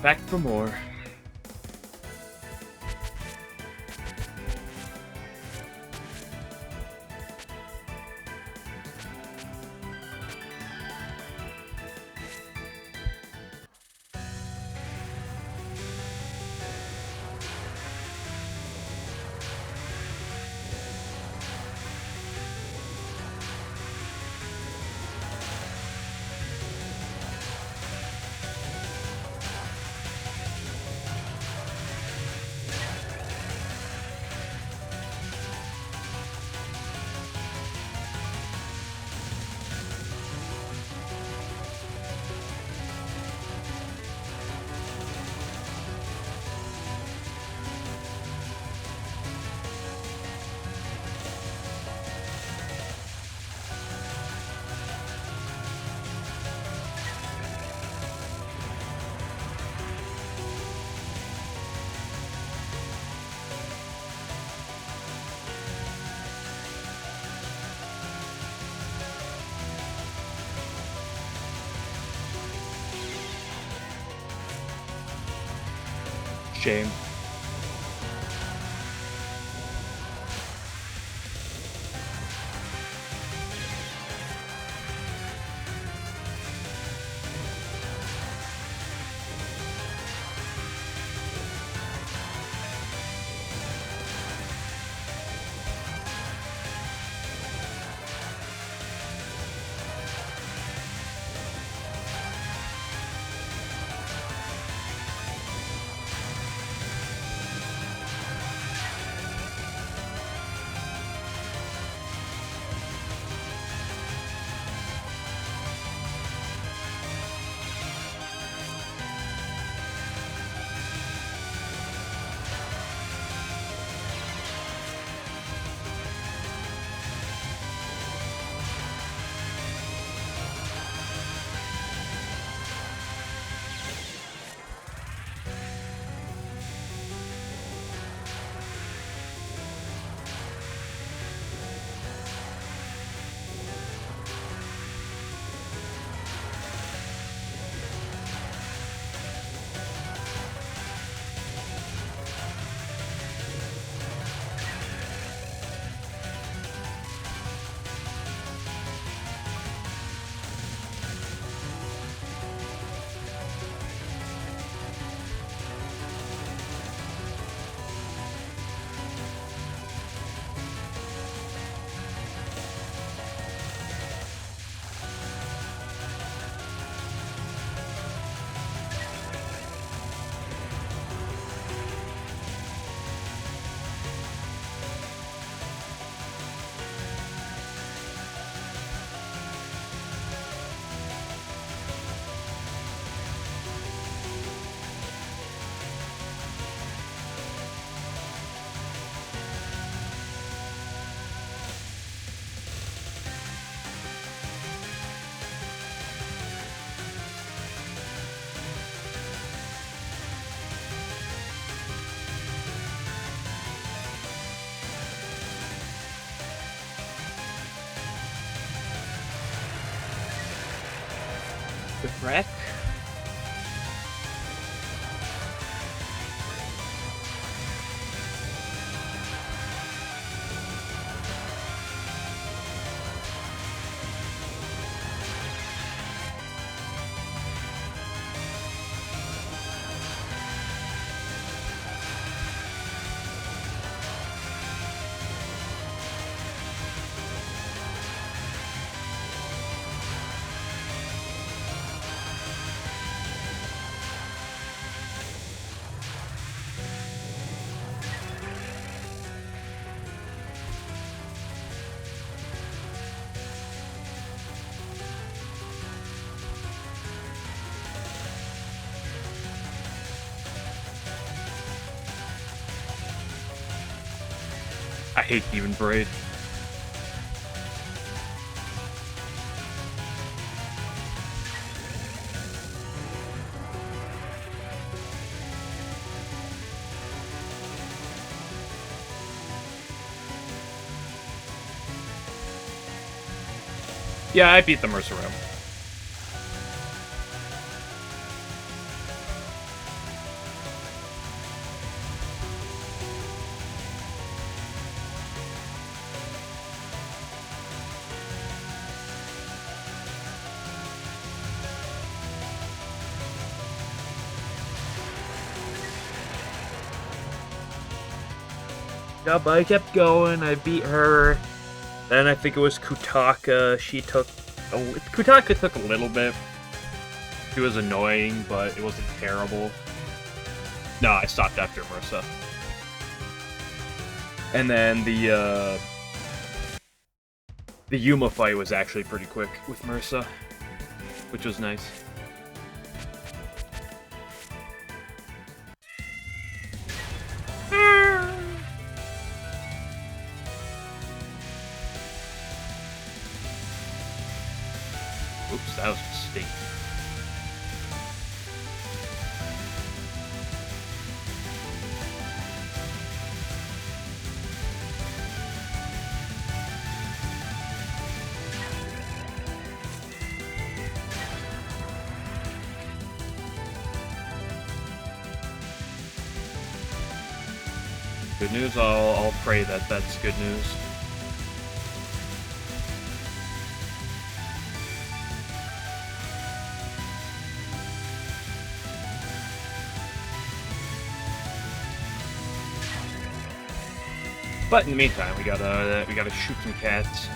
back for more. Shame. The wreck? I hate Demon Braid. Yeah, I beat the Mercer Room. Yeah, but I kept going. I beat her. Then I think it was Kutaka. She took... Kutaka took a little bit. She was annoying, but it wasn't terrible. No, I stopped after Marissa. And then the Yuma fight was actually pretty quick with Marissa, which was nice. Oops, that was a mistake. Good news, I'll pray that that's good news. But in the meantime, we gotta shoot some cats.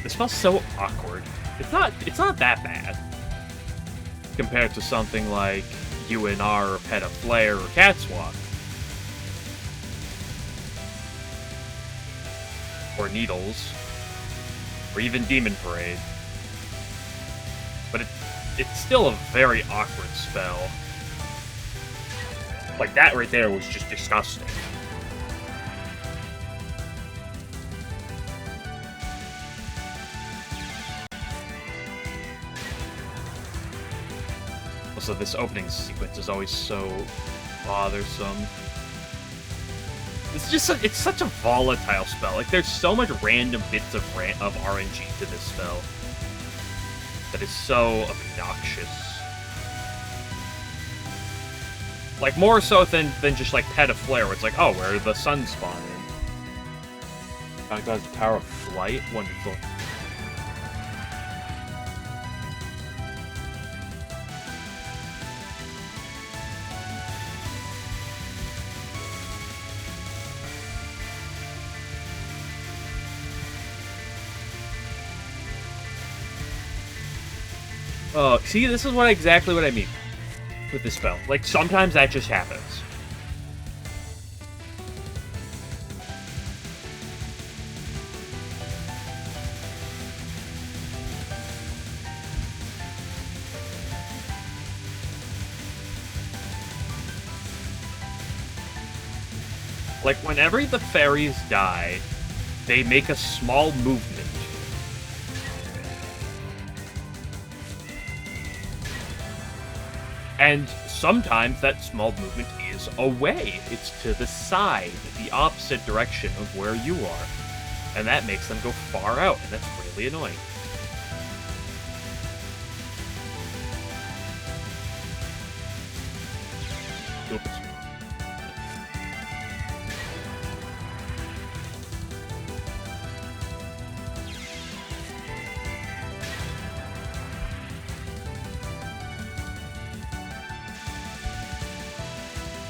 It smells so awkward. It's not that bad compared to something like UNR or Pet a Flare or Catswalk. Or Needles. Or even Demon Parade. But it's still a very awkward spell. Like, that right there was just disgusting. Also, this opening sequence is always so bothersome. It's just it's such a volatile spell. Like, there's so much random bits of RNG to this spell that is so obnoxious. Like, more so than just like Pet a Flare, where it's like, oh, where did the sun spawn in? Oh, it has the power of flight. Wonderful. Oh, see, this is exactly what I mean with this spell. Like, sometimes that just happens. Like, whenever the fairies die, they make a small movement. And sometimes that small movement is away. It's to the side, the opposite direction of where you are. And that makes them go far out, and that's really annoying. Oops.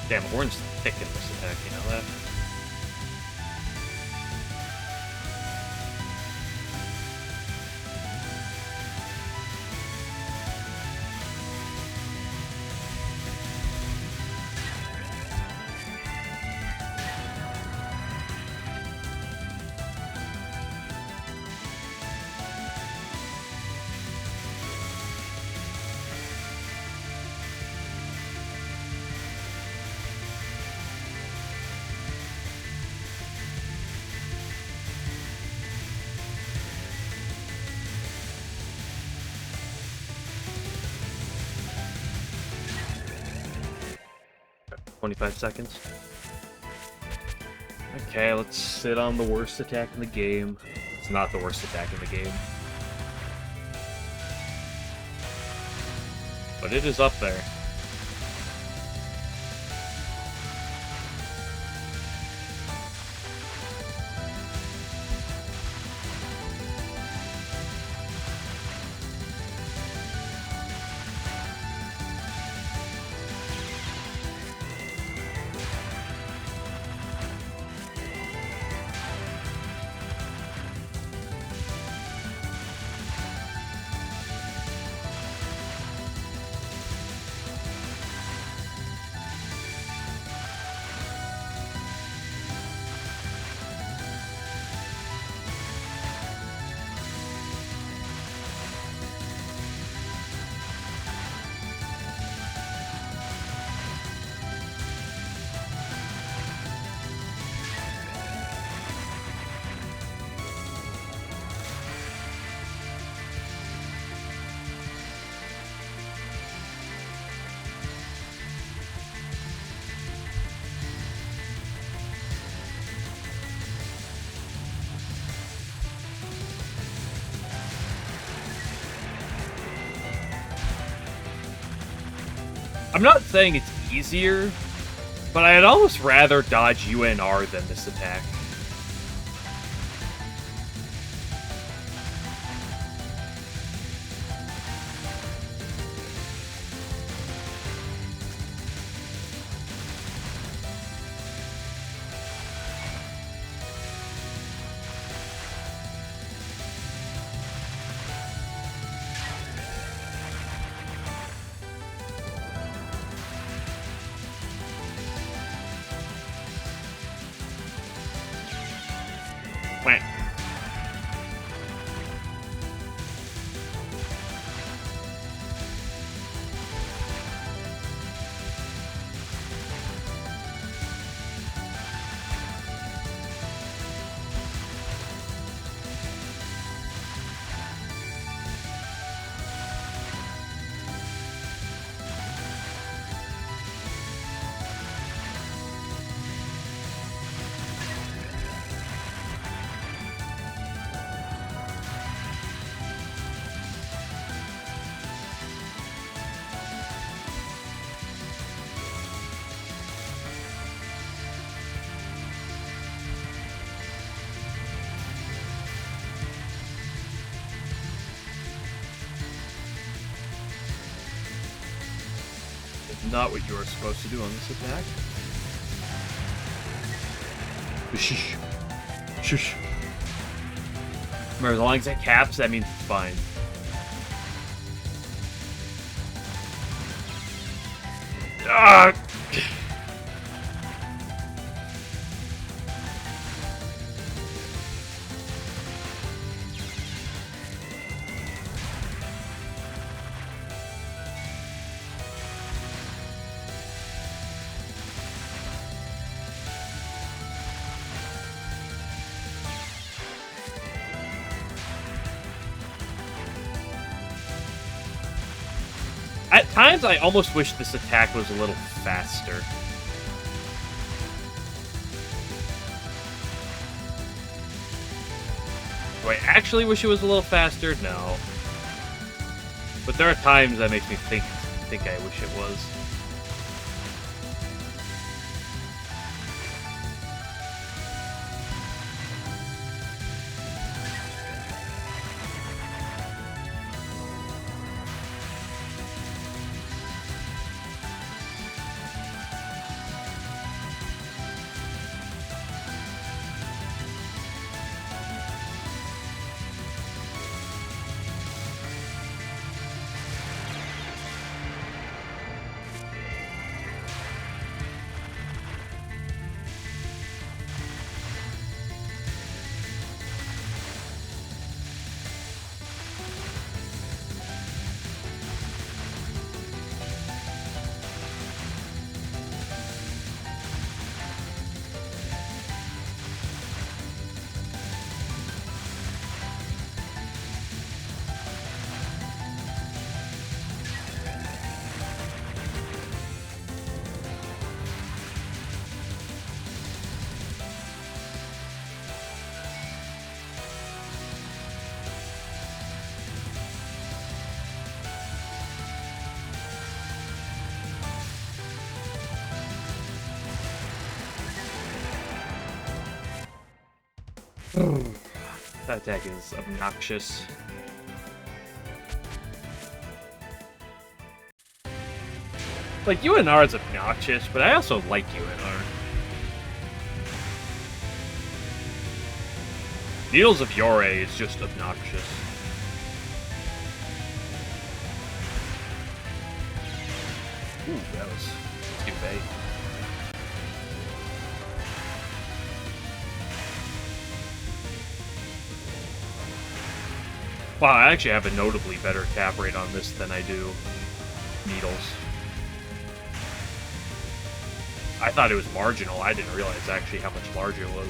Damn, Horn's thick in this attack, you know that? 25 seconds. Okay, let's sit on the worst attack in the game. It's not the worst attack in the game. But it is up there. I'm not saying it's easier, but I'd almost rather dodge UNR than this attack. Wait. Not what you were supposed to do on this attack. Shush. Shush. Remember, as long as it caps, that means it's fine. Ah! At times, I almost wish this attack was a little faster. Do I actually wish it was a little faster? No. But there are times that makes me think I wish it was. That attack is obnoxious. Like, UNR is obnoxious, but I also like UNR. Needles of Yore is just obnoxious. Ooh, that was stupid. Wow, I actually have a notably better cap rate on this than I do Needles. I thought it was marginal. I didn't realize actually how much larger it was.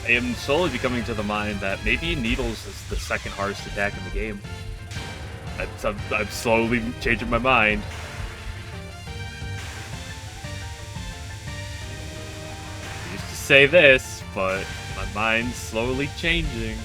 I am slowly becoming to the mind that maybe Needles is the second hardest attack in the game. I'm slowly changing my mind. I used to say this, but my mind's slowly changing.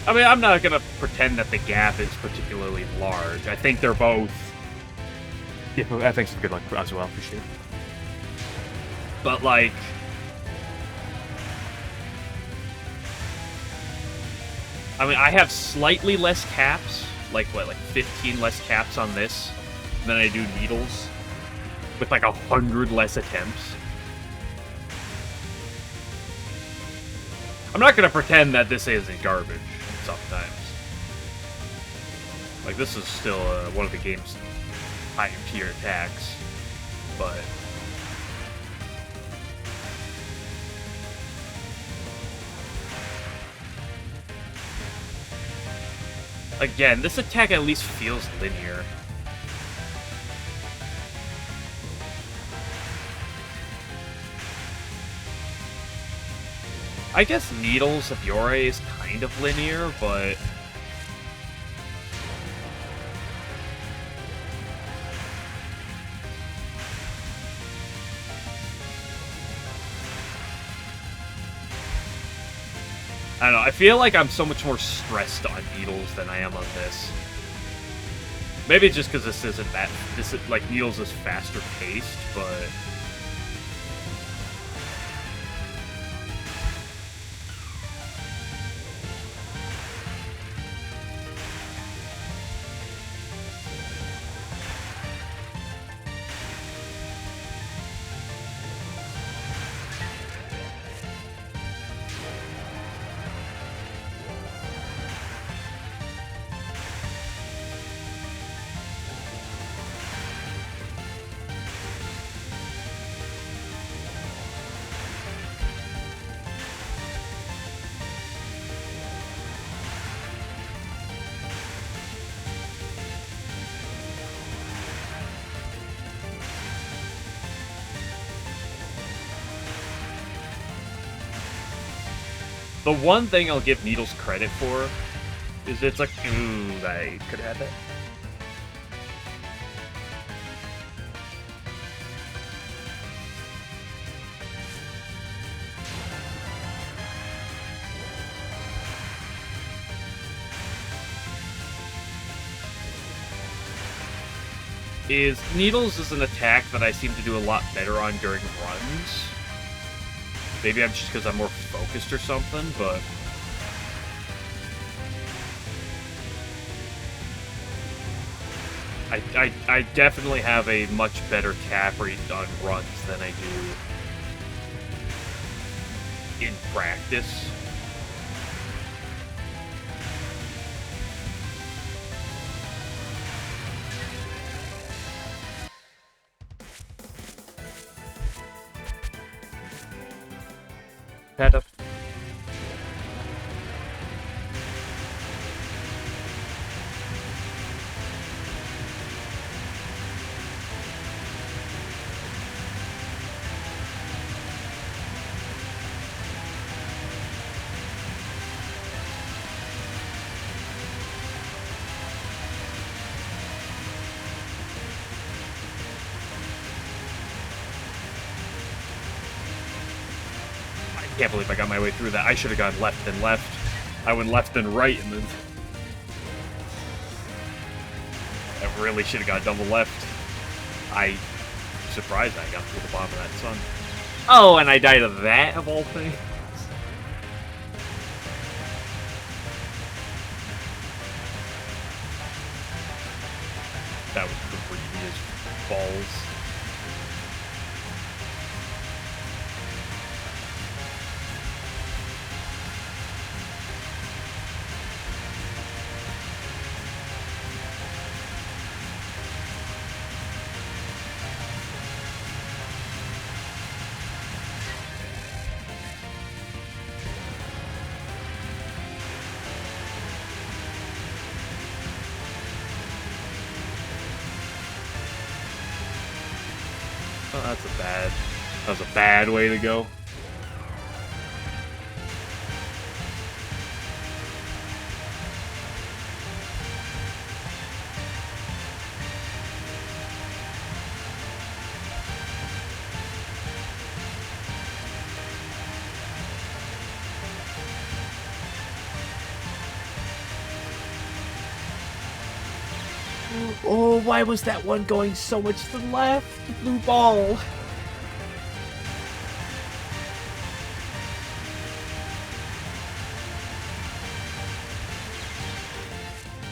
I mean, I'm not gonna pretend that the gap is particularly large. I think they're both... Yeah, I think some good luck as well, for sure. But, like... I mean, I have slightly less caps. Like, what, like 15 less caps on this than I do Needles. With, like, 100 less attempts. I'm not gonna pretend that this isn't garbage. Sometimes. Like, this is still one of the game's higher tier attacks, but... Again, this attack at least feels linear. I guess Needles of Yore is kind of linear, but... I don't know, I feel like I'm so much more stressed on Needles than I am on this. Maybe just because this isn't that... This is, like, Needles is faster paced, but... The one thing I'll give Needles credit for is it's like, ooh, I could have had that. Needles is an attack that I seem to do a lot better on during runs. Maybe I'm just because I'm more focused or something, but... I definitely have a much better tap rate on runs than I do in practice. Peta. I can't believe I got my way through that. I should have gone left and left. I went left and right, and then... I really should have gone double left. I'm surprised I got through the bottom of that sun. Oh, and I died of that, of all things? That was creepy as balls. Oh, that was a bad way to go. Oh, why was that one going so much to the left? The blue ball.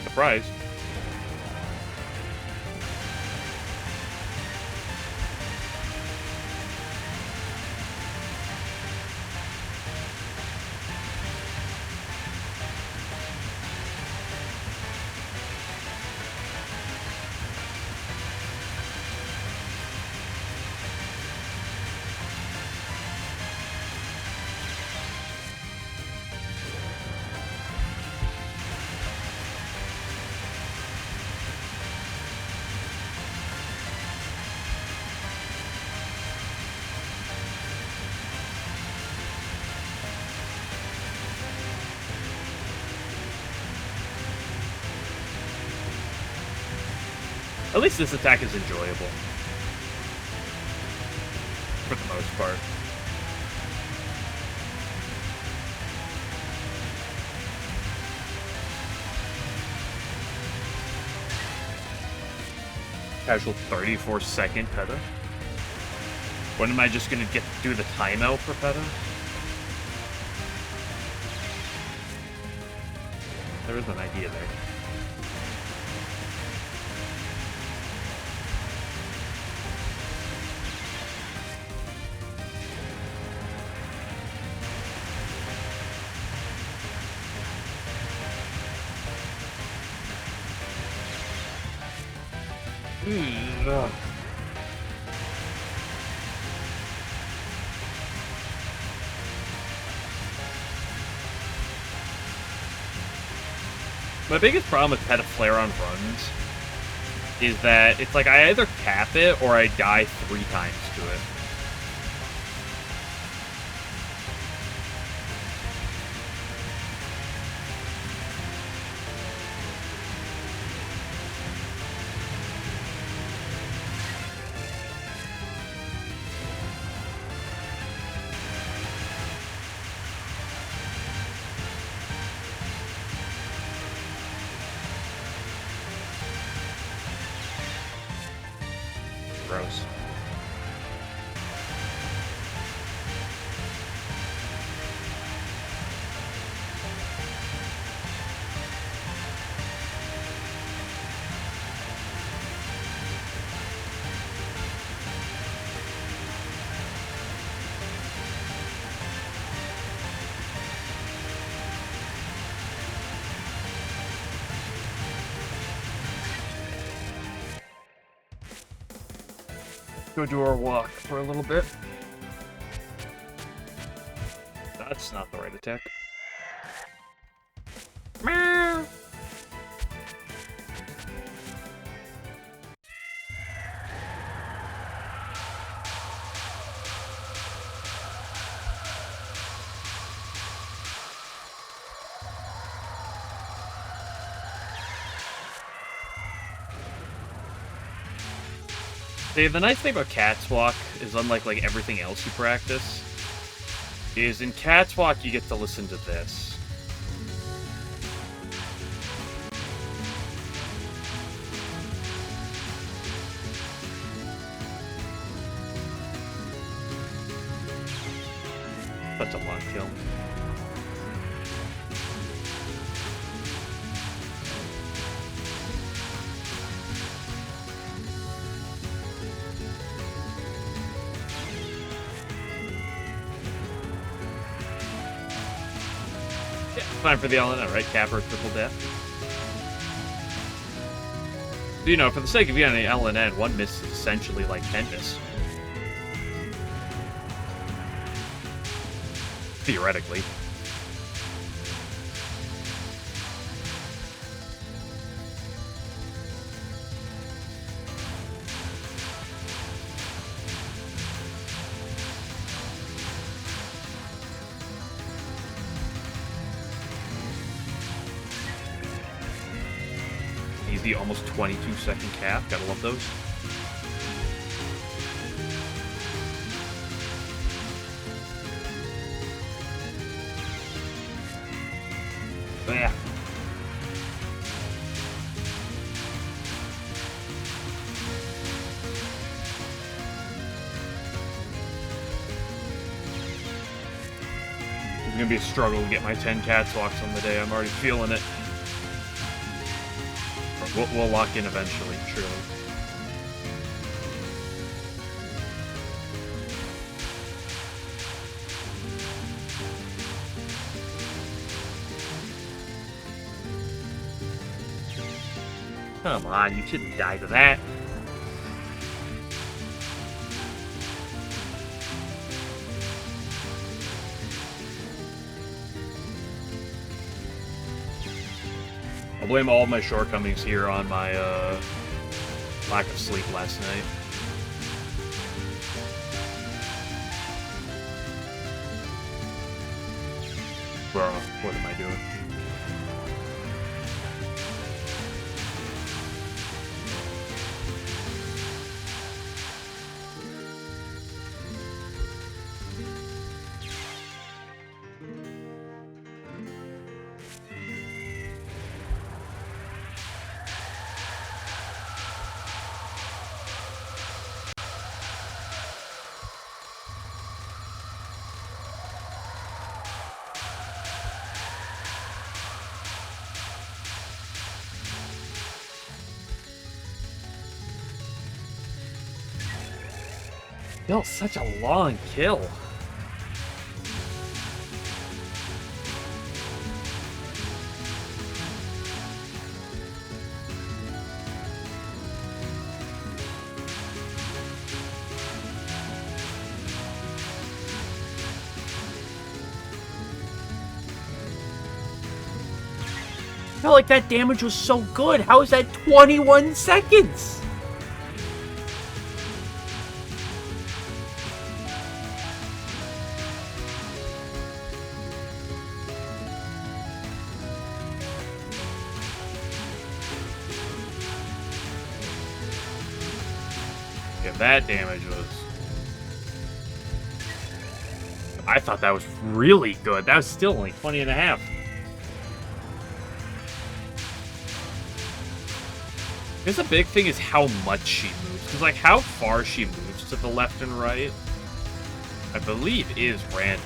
Surprise. At least this attack is enjoyable. For the most part. Casual 34-second Peta. When am I just gonna get to do the timeout for Peta? There is an idea there. My biggest problem with Peta Flare on runs is that it's like I either cap it or I die 3 times to it. Gross. Go do our walk for a little bit. That's not the right attack. Meow. See, the nice thing about Cat's Walk is, unlike like everything else you practice, is in Cat's Walk you get to listen to this. That's a long kill. Time for the LNN, right? Capper, triple death. You know, for the sake of getting an LNN, one miss is essentially like 10 miss. Theoretically. Easy, almost 22-second cap. Gotta love those. Yeah. It's gonna be a struggle to get my 10 Cat's Walks on the day. I'm already feeling it. We'll lock in eventually, truly. Come on, you shouldn't die to that. I'll blame all my shortcomings here on my lack of sleep last night. Bruh, what am I doing? Still such a long kill. I felt like that damage was so good. How is that 21 seconds? That damage was... I thought that was really good. That was still only 20 and a half. Because the big thing is how much she moves. Because, like, how far she moves to the left and right, I believe, is random.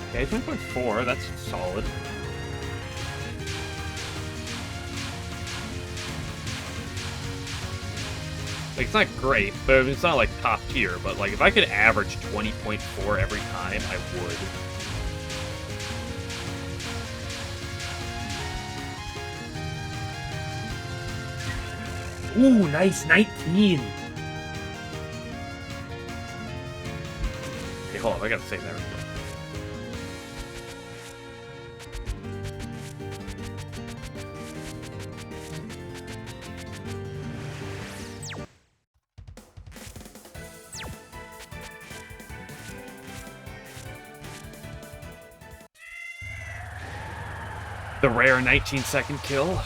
Okay, 20.4, that's solid. Like, it's not great, but it's not, like, top tier, but, like, if I could average 20.4 every time, I would. Ooh, nice, 19! Okay, hold on, I gotta save that real quick. The rare 19-second kill.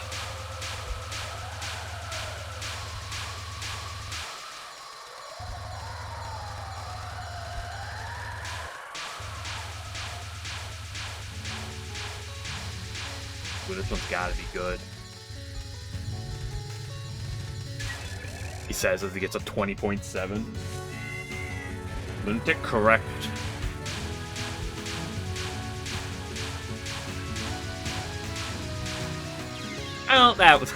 Ooh, this one's gotta be good. He says as he gets a 20.7. Lunatic correct. Oh, that was...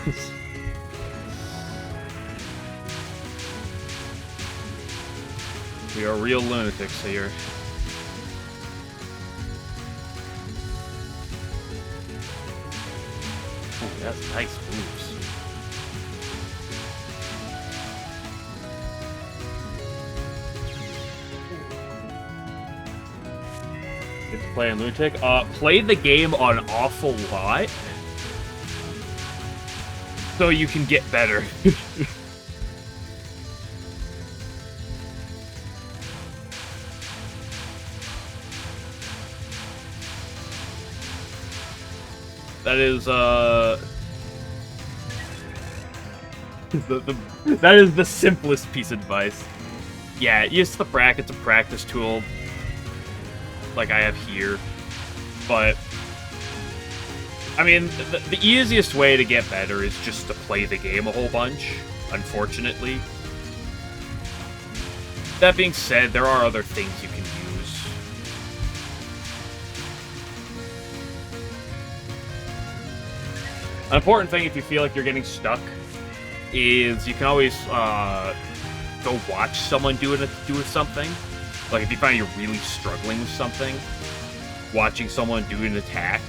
We are real lunatics here. Ooh, that's nice moves. Get to play on Lunatic. Play the game an awful lot, so you can get better. That is, that is the simplest piece of advice. Yeah, use the bracket's a practice tool, like I have here, but I mean, the easiest way to get better is just to play the game a whole bunch, unfortunately. That being said, there are other things you can use. An important thing if you feel like you're getting stuck is you can always go watch someone do something. Like if you find you're really struggling with something, watching someone do an attack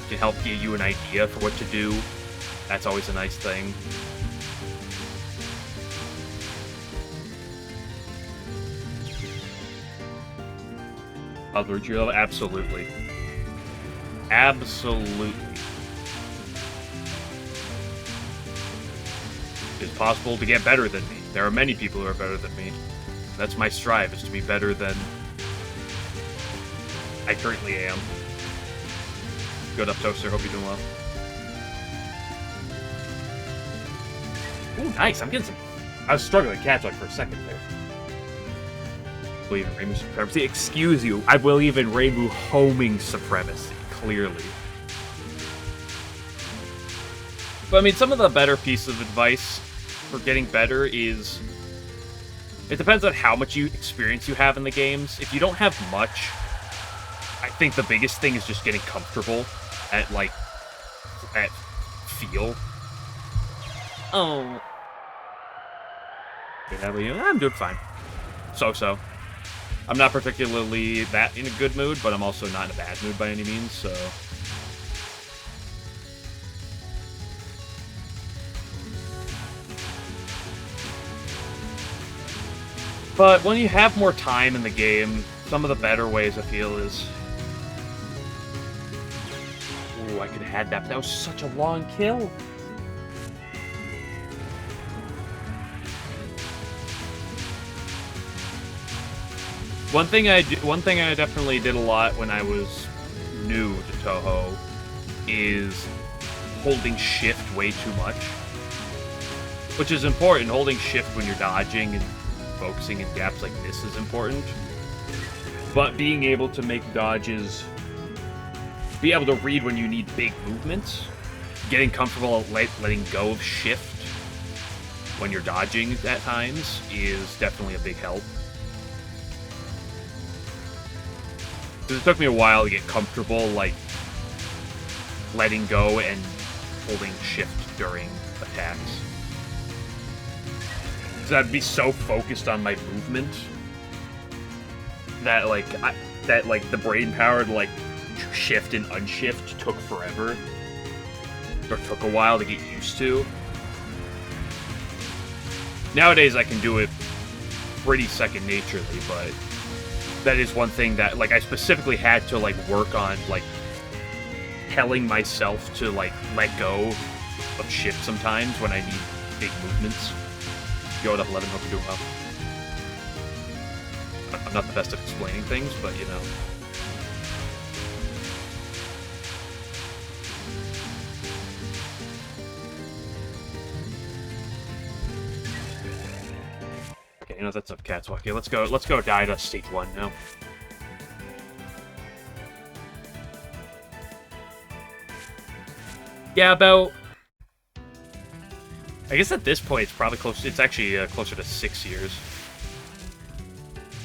can help give you an idea for what to do. That's always a nice thing. Other drill, absolutely. Absolutely. It's possible to get better than me. There are many people who are better than me. That's my strive, is to be better than I currently am. Good up, Toaster. Hope you're doing well. Ooh, nice. I'm getting some... I was struggling to catch, like, for a second there. Believe in Rainbow Supremacy. Excuse you. I believe in Rainbow homing supremacy, clearly. But, I mean, some of the better pieces of advice for getting better is... It depends on how much experience you have in the games. If you don't have much, I think the biggest thing is just getting comfortable at, like, at feel. Oh. How about you? I'm doing fine. So-so. I'm not particularly that in a good mood, but I'm also not in a bad mood by any means, so... But when you have more time in the game, some of the better ways I feel is... Ooh, I could have had that, but that was such a long kill. One thing I definitely did a lot when I was new to Touhou is holding shift way too much. Which is important. Holding shift when you're dodging and focusing in gaps like this is important. But being able to make dodges, be able to read when you need big movements, getting comfortable at letting go of shift when you're dodging at times is definitely a big help. Because it took me a while to get comfortable, like, letting go and holding shift during attacks. Because I'd be so focused on my movement that, like, the brain power to, like, shift and unshift took forever. Or took a while to get used to. Nowadays, I can do it pretty second-naturally, but that is one thing that, like, I specifically had to, like, work on, like, telling myself to, like, let go of shift sometimes when I need big movements. Yo, up 11, hope you're doing well. I'm not the best at explaining things, but, you know. Okay, you know, that's enough cats walking. Let's go die to stage 1 now. Yeah, about... I guess at this point it's probably close. It's actually closer to 6 years.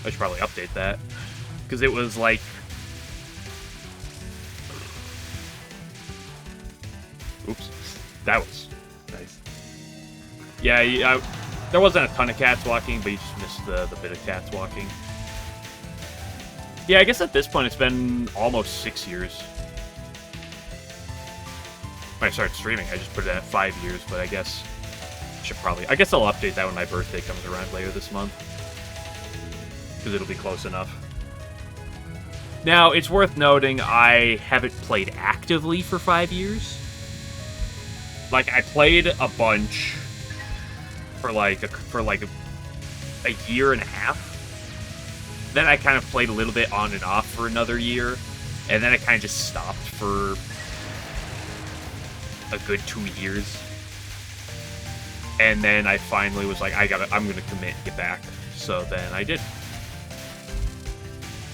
I should probably update that. Because it was like... Oops. That was nice. Yeah, there wasn't a ton of cats walking, but you just missed the bit of cats walking. Yeah, I guess at this point it's been almost 6 years. When I started streaming, I just put it at 5 years, but I guess I guess I'll update that when my birthday comes around later this month. Because it'll be close enough. Now, it's worth noting I haven't played actively for 5 years. Like, I played a bunch for like a year and a half. Then I kind of played a little bit on and off for another year. And then I kind of just stopped for a good 2 years. And then I finally was like, I'm gonna commit and get back. So then I did.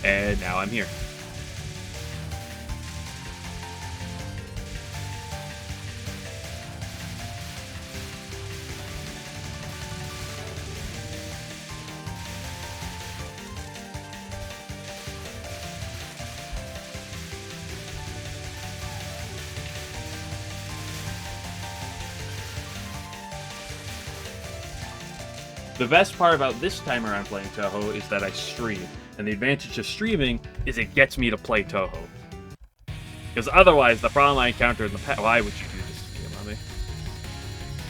And now I'm here. The best part about this time around playing Touhou is that I stream. And the advantage of streaming is it gets me to play Touhou. Because otherwise, the problem I encountered in the past... Why would you do this to me, Mommy?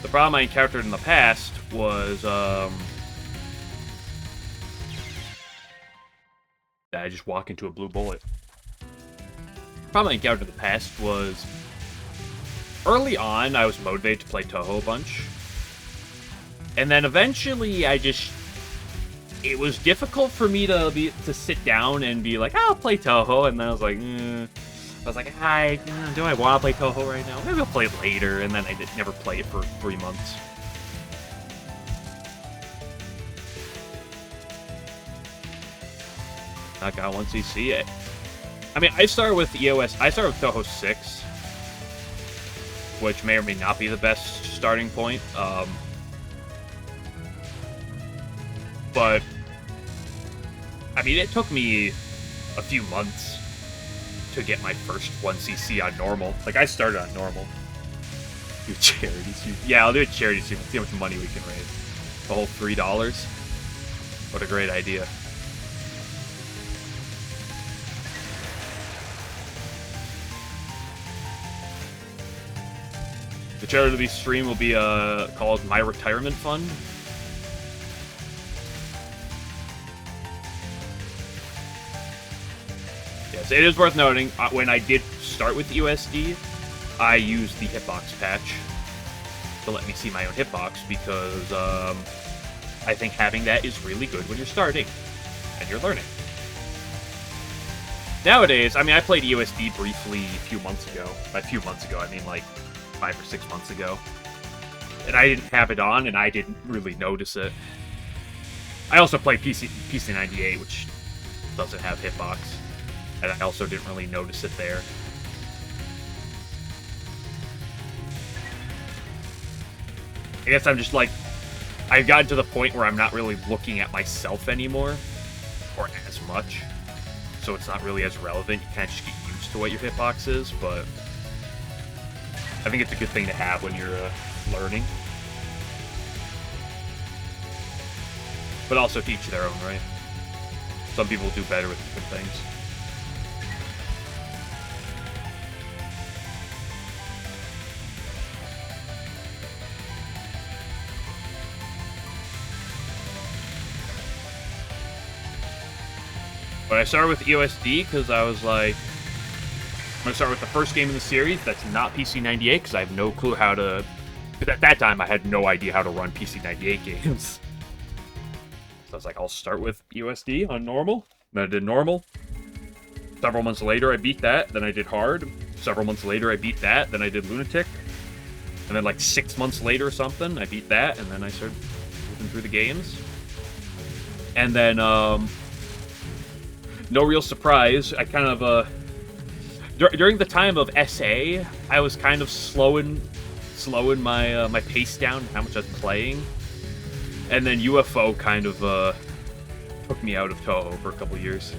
The problem I encountered in the past was, I just walk into a blue bullet. The problem I encountered in the past was... Early on, I was motivated to play Touhou a bunch. And then eventually, it was difficult for me to sit down and be like, I'll play Touhou. And then I was like, do I want to play Touhou right now? Maybe I'll play it later. And then I never play it for 3 months. I got 1cc. I mean, I started with Touhou 6, which may or may not be the best starting point. But, I mean, it took me a few months to get my first 1cc on normal. Like, I started on normal. Do a charity stream. Yeah, I'll do a charity stream and see how much money we can raise. The whole $3. What a great idea. The charity stream will be called My Retirement Fund. Yes, it is worth noting, when I did start with USD, I used the hitbox patch to let me see my own hitbox, because I think having that is really good when you're starting and you're learning. Nowadays, I mean, I played USD briefly a few months ago. By a few months ago, I mean like 5 or 6 months ago. And I didn't have it on, and I didn't really notice it. I also played PC98, which doesn't have hitbox. And I also didn't really notice it there. I guess I'm just like, I've gotten to the point where I'm not really looking at myself anymore, or as much, so it's not really as relevant. You kind of just get used to what your hitbox is, but I think it's a good thing to have when you're learning. But also to each their own, right? Some people do better with different things. But I started with EOSD because I was like, I'm going to start with the first game in the series that's not PC98 because I have no clue how to... Because at that time, I had no idea how to run PC98 games. So I was like, I'll start with EOSD on normal. Then I did normal. Several months later, I beat that. Then I did hard. Several months later, I beat that. Then I did lunatic. And then like 6 months later or something, I beat that. And then I started moving through the games. And then, no real surprise, I kind of, during the time of SA, I was kind of slowing my my pace down, how much I was playing, and then UFO kind of took me out of Touhou for a couple years.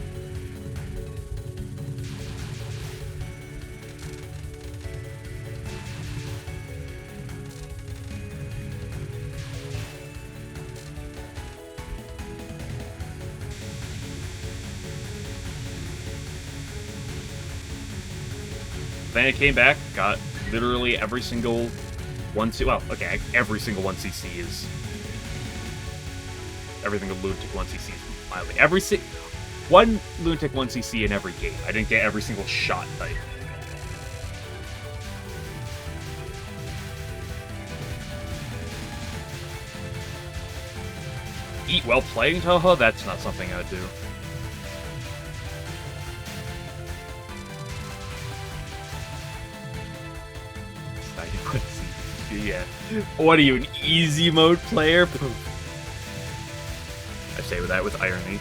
Then I came back, got literally every single 1cc. Well, okay, every single 1cc is... Every single Lunatic 1cc is mildly. One Lunatic 1cc in every game. I didn't get every single shot type. Eat while playing Touhou? That's not something I would do. Yeah. What are you, an easy mode player? I say with that with irony.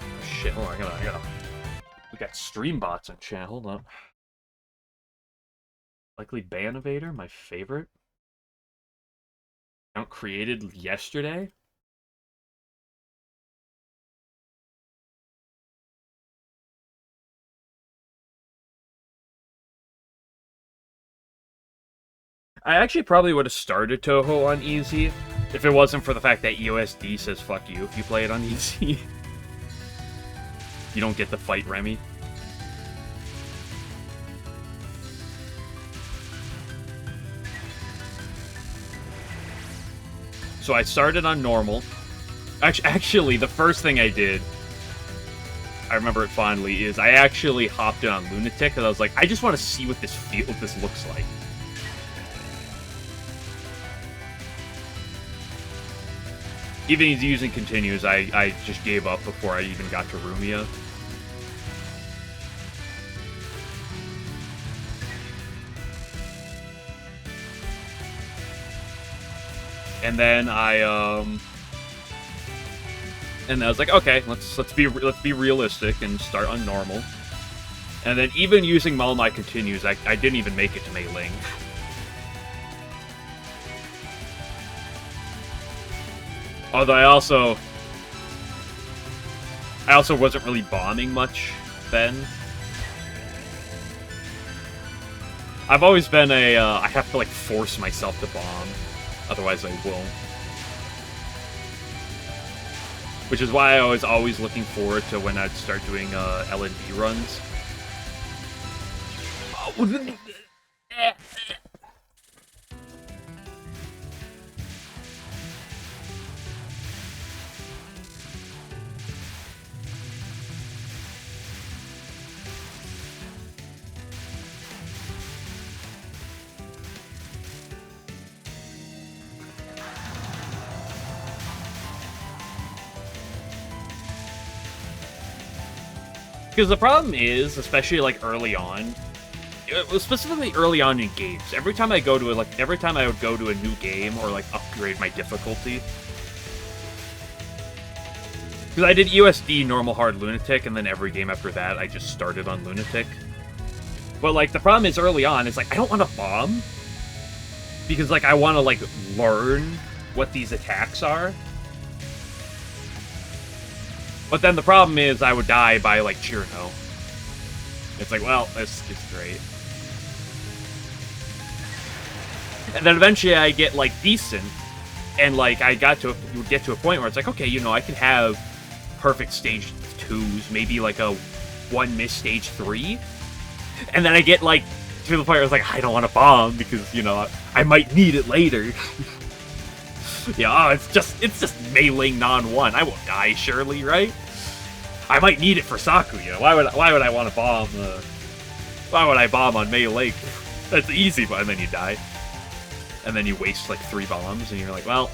Oh, shit, hold on, I gotta... We got stream bots in chat, hold on. Likely ban evader, my favorite. Account created yesterday? I actually probably would have started Touhou on easy if it wasn't for the fact that EOSD says fuck you if you play it on easy. You don't get to fight Remy. So I started on normal. Actually, the first thing I did, I remember it fondly, is I actually hopped in on Lunatic because I was like, I just want to see what this looks like. Even using continues, I just gave up before I even got to Rumia. And then I was like, okay, let's be realistic and start on normal. And then even using my continues, I didn't even make it to Mei Ling. Although I also wasn't really bombing much then. I've always been a, I have to like force myself to bomb, otherwise I won't. Which is why I was always looking forward to when I'd start doing LNN runs. Because the problem is, especially like early on, specifically early on in games, every time I would go to a new game or like upgrade my difficulty, because Because I did USD, normal, hard, lunatic, and then every game after that, I just started on lunatic. But, like, the problem is early on, it's like, I don't want to bomb. Because, like, I want to, like, learn what these attacks are. But then the problem is I would die by, like, Chirno. It's like, well, this is great. And then eventually I get, like, decent. And, like, you would get to a point where it's like, okay, you know, I can have perfect stage 2s, maybe, like, a 1 miss stage 3. And then I get, like, to the point where it's like, I don't want to bomb because, you know, I might need it later. Yeah, oh, it's just meleeing non-1. I won't die, surely, right? I might need it for Sakuya. Why would I want to bomb? Why would I bomb on melee? That's easy, but then you die, and then you waste like 3 bombs, and you're like, well.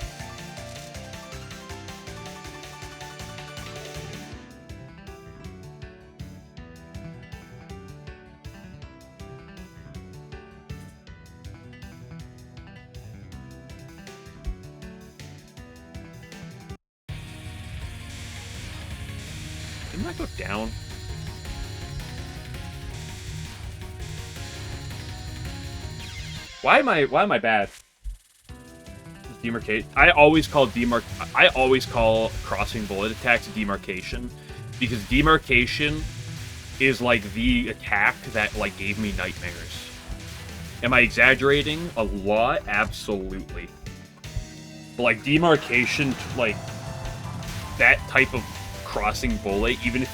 Didn't I go down? Why am I bad? Demarcate. I always call crossing bullet attacks demarcation, because demarcation is like the attack that like gave me nightmares. Am I exaggerating a lot? Absolutely. But like demarcation, like that type of crossing bullet, even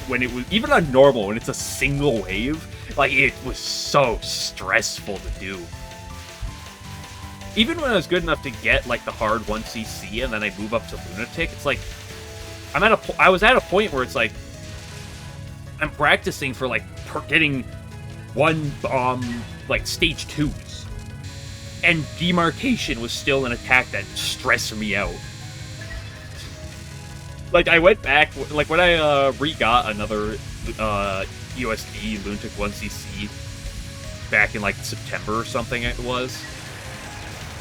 on normal, when it's a single wave, like it was so stressful to do. Even when I was good enough to get like the hard 1cc and then I move up to lunatic, it's like I was at a point where it's like I'm practicing for like getting 1 bomb like stage 2s, and demarcation was still an attack that stressed me out. Like, I went back, like, when I re-got another USD Lunatic 1cc back in, like, September or something it was,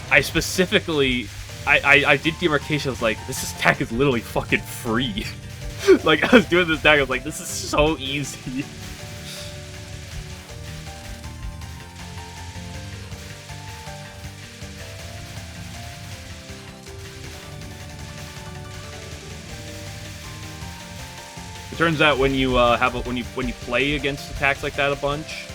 I specifically, I did demarcation, I was like, this attack is literally fucking free. Like, I was doing this attack, I was like, this is so easy. It turns out when you when you play against attacks like that a bunch,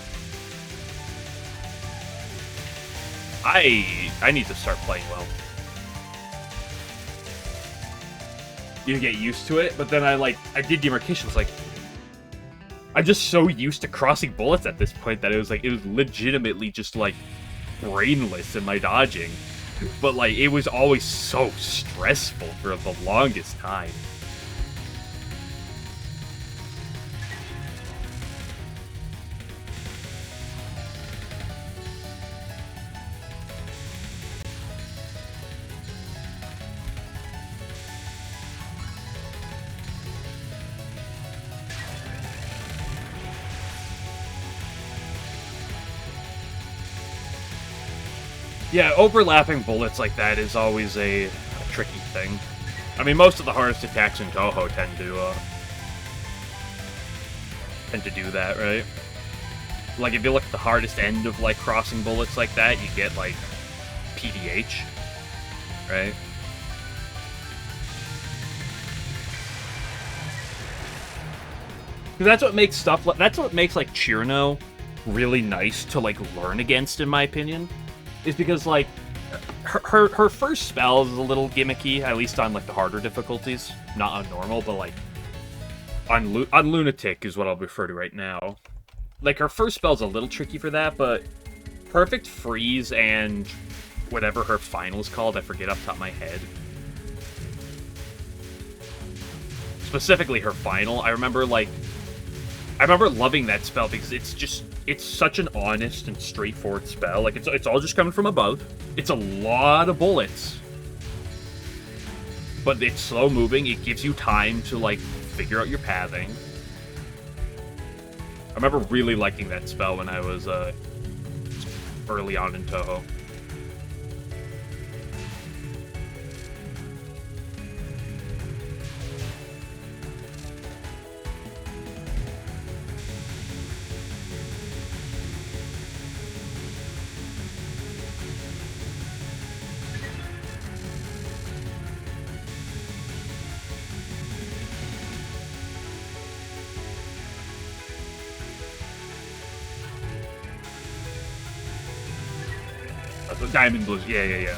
I need to start playing well. You get used to it, but then I did demarcation. I was like, I'm just so used to crossing bullets at this point that it was legitimately just like brainless in my dodging. But like it was always so stressful for the longest time. Yeah, overlapping bullets like that is always a tricky thing. I mean, most of the hardest attacks in Touhou tend to do that, right? Like, if you look at the hardest end of, like, crossing bullets like that, you get, like, PDH, right? Because that's what makes that's what makes, like, Chirno really nice to, like, learn against, in my opinion. Is because, like, her first spell is a little gimmicky, at least on, like, the harder difficulties. Not on normal, but, like, on Lunatic is what I'll refer to right now. Like, her first spell's a little tricky for that, but Perfect Freeze and whatever her final's called, I forget off the top of my head. Specifically her final, I remember loving that spell because it's such an honest and straightforward spell. Like, it's all just coming from above. It's a lot of bullets. But it's slow moving, it gives you time to, like, figure out your pathing. I remember really liking that spell when I was, early on in Touhou. Diamond Blues. Yeah.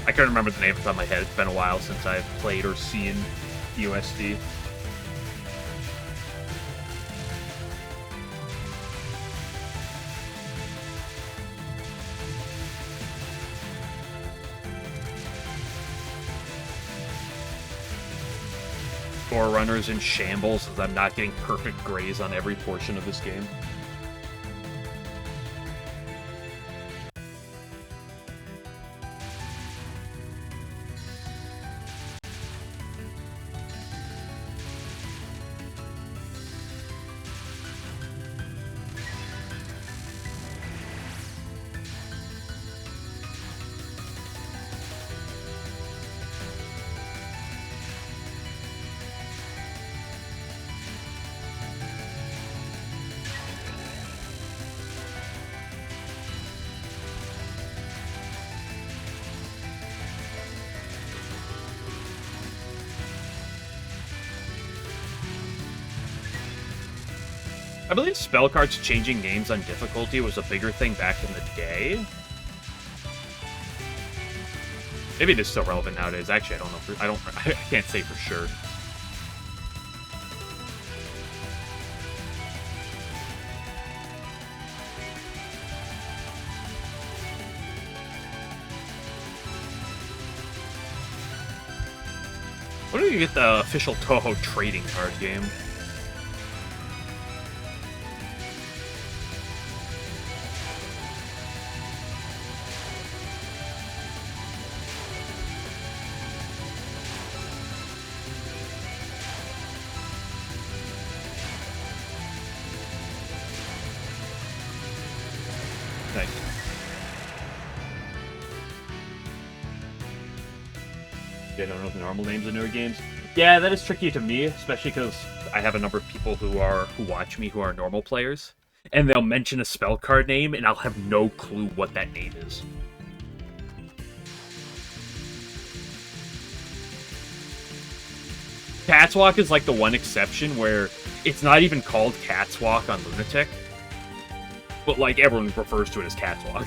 I can't remember the name off the top of my head. It's been a while since I've played or seen USD. Forerunner's in shambles as I'm not getting perfect grays on every portion of this game. I believe spell cards changing names on difficulty was a bigger thing back in the day. Maybe it is still relevant nowadays. Actually, I don't know. I can't say for sure. When do you get the official Touhou trading card game? I don't know the normal names of newer games. Yeah, that is tricky to me, especially because I have a number of people who watch me who are normal players, and they'll mention a spell card name, and I'll have no clue what that name is. Cat's Walk is like the one exception where it's not even called Cat's Walk on Lunatic, but like everyone refers to it as Cat's Walk.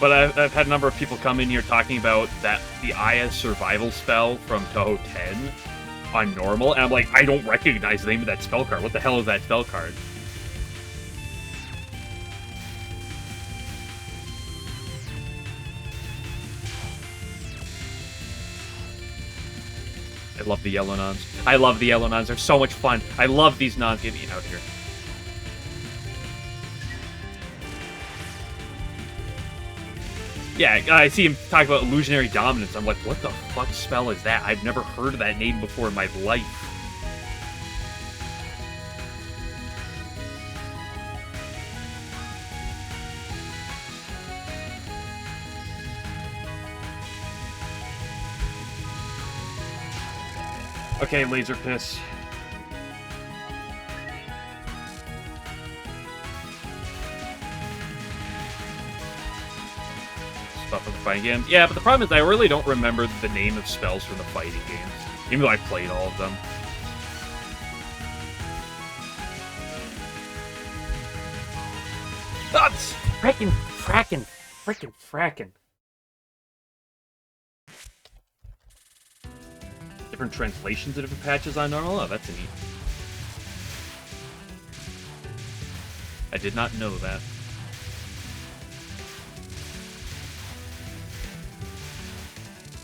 But I've had a number of people come in here talking about the Aya survival spell from Touhou 10 on normal, and I'm like, I don't recognize the name of that spell card. What the hell is that spell card? I love the yellow nons. I love the yellow nons. They're so much fun. I love these nons. Get me out here. Yeah, I see him talk about illusionary dominance. I'm like, what the fuck spell is that? I've never heard of that name before in my life. Okay, Laser Piss. Stuff from the fighting games. Yeah, but the problem is I really don't remember the name of spells from the fighting games, even though I played all of them. Oh, it's frackin'. Different translations of different patches on normal? Oh, that's neat. I did not know that.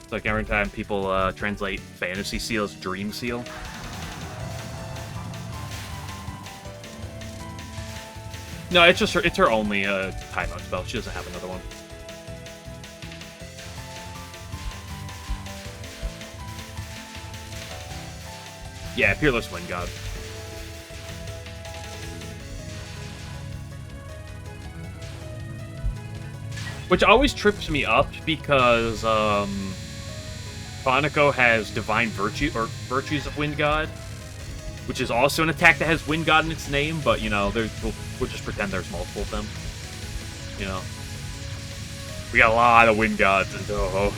It's like every time people translate Fantasy Seal as Dream Seal. No, it's just it's her only timeout spell. She doesn't have another one. Yeah, Peerless Wind God. Which always trips me up because Bonico has Divine Virtue or Virtues of Wind God, which is also an attack that has Wind God in its name, but you know, we'll just pretend there's multiple of them. You know. We got a lot of wind gods in Touhou.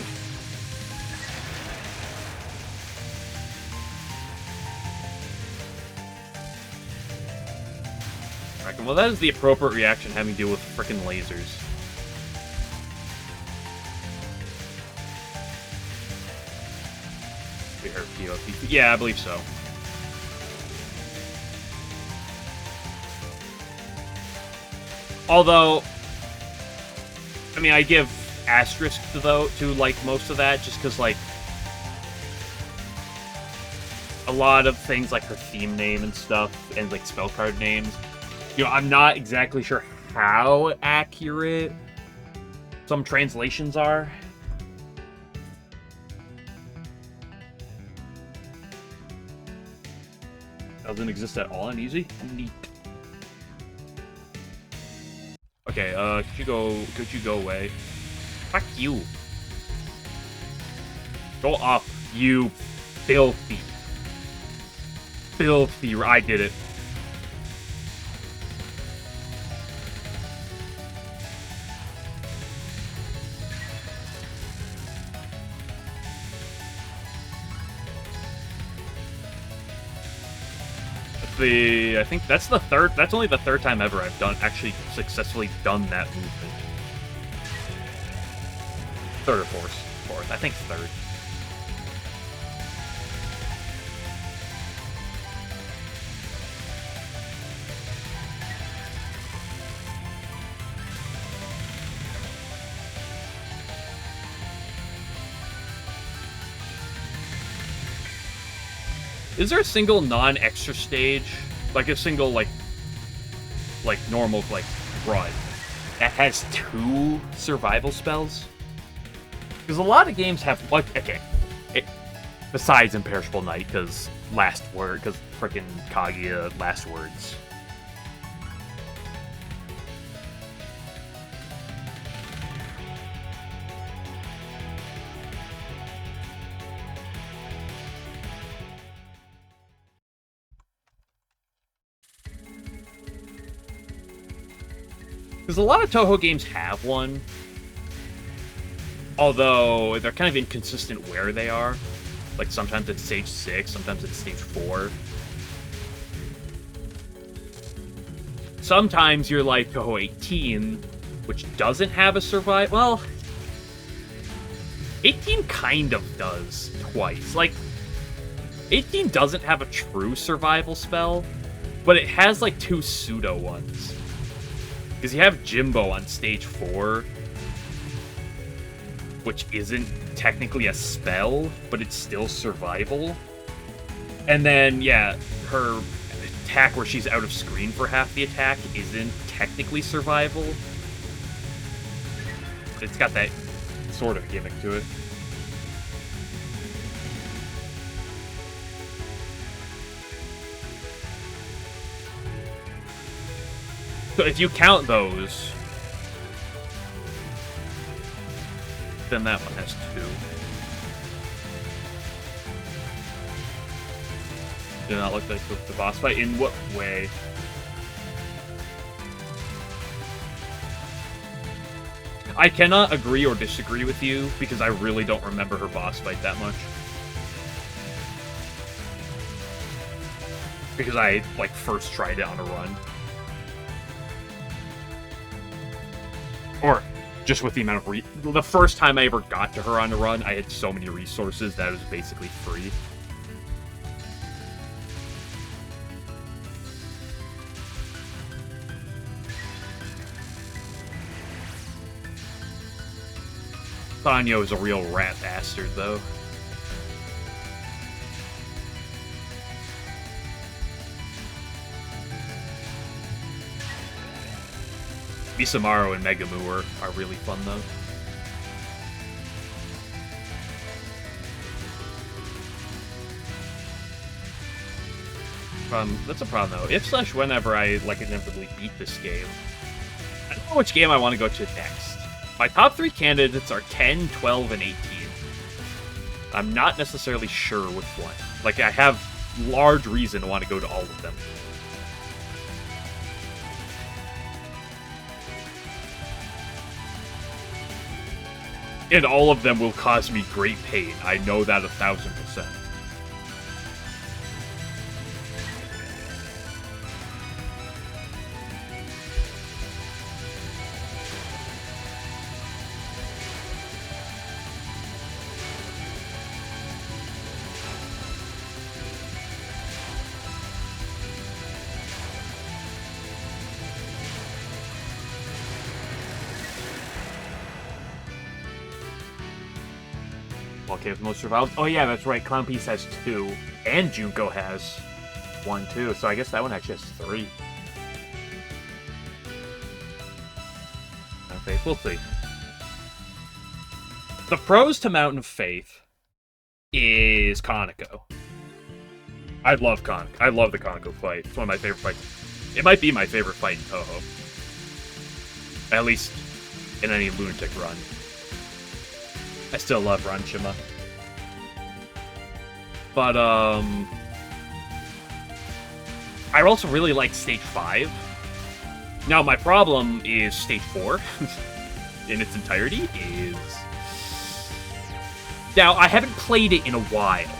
Well, that is the appropriate reaction having to deal with frickin' lasers. Yeah, I believe so. Although, I mean, I give asterisk to like most of that, just because like a lot of things like her theme name and stuff, and like spell card names. You know, I'm not exactly sure how accurate some translations are. Doesn't exist at all in Easy? Neat. Okay, could you go away? Fuck you. Go up, you filthy. Filthy, I did it. I think that's only the third time ever I've actually successfully done that movement. Third or fourth. I think third. Is there a single non-extra stage, like a single like normal like run that has 2 survival spells? Because a lot of games have like besides Imperishable Night, because Last Word, because freaking Kaguya Last Words. Because a lot of Touhou games have one, although they're kind of inconsistent where they are. Like, sometimes it's stage 6, sometimes it's stage 4. Sometimes you're like Touhou 18, which doesn't have a survival. Well, 18 kind of does twice. Like, 18 doesn't have a true survival spell, but it has like 2 pseudo ones. Because you have Jimbo on stage 4, which isn't technically a spell, but it's still survival. And then, yeah, her attack where she's out of screen for half the attack isn't technically survival. But it's got that sort of gimmick to it. So if you count those, then that one has 2. Did not look like the boss fight. In what way? I cannot agree or disagree with you, because I really don't remember her boss fight that much. Because I, like, first tried it on a run. Or just with the amount of the first time I ever got to her on a run, I had so many resources that it was basically free. Sanyo is a real rat bastard, though. Misamaru and Megamu are really fun, though. That's a problem, though. If/whenever I, like, inevitably beat this game, I don't know which game I want to go to next. My top 3 candidates are 10, 12, and 18. I'm not necessarily sure which one. Like, I have large reason to want to go to all of them. And all of them will cause me great pain. I know that 1000%. Okay, with most survivals. Oh yeah, that's right. Clown Piece has 2, and Junko has 1 too. So I guess that one actually has 3. Okay, we'll see. The pros to Mountain of Faith is Kaneko. I love Kaneko. I love the Kaneko fight. It's one of my favorite fights. It might be my favorite fight in Touhou. At least in any Lunatic run. I still love Ranchima. But, I also really like Stage 5. Now, my problem is Stage 4, in its entirety, is... Now, I haven't played it in a while.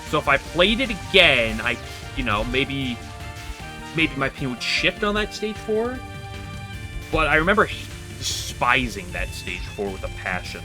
So if I played it again, maybe my opinion would shift on that Stage 4. But I remember despising that Stage 4 with a passion.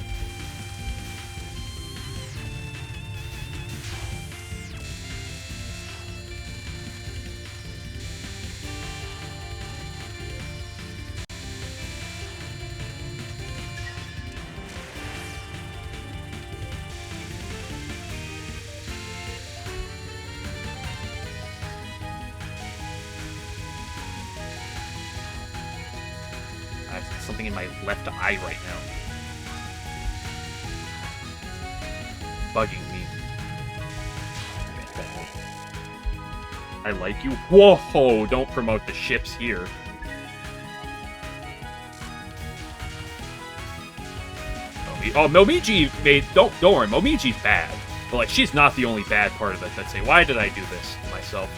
Something in my left eye right now. Bugging me. I like you. Whoa! Don't promote the ships here. Oh, Momiji made... Don't worry, Momiji's bad. But, like, she's not the only bad part of it. That's say, why did I do this to myself?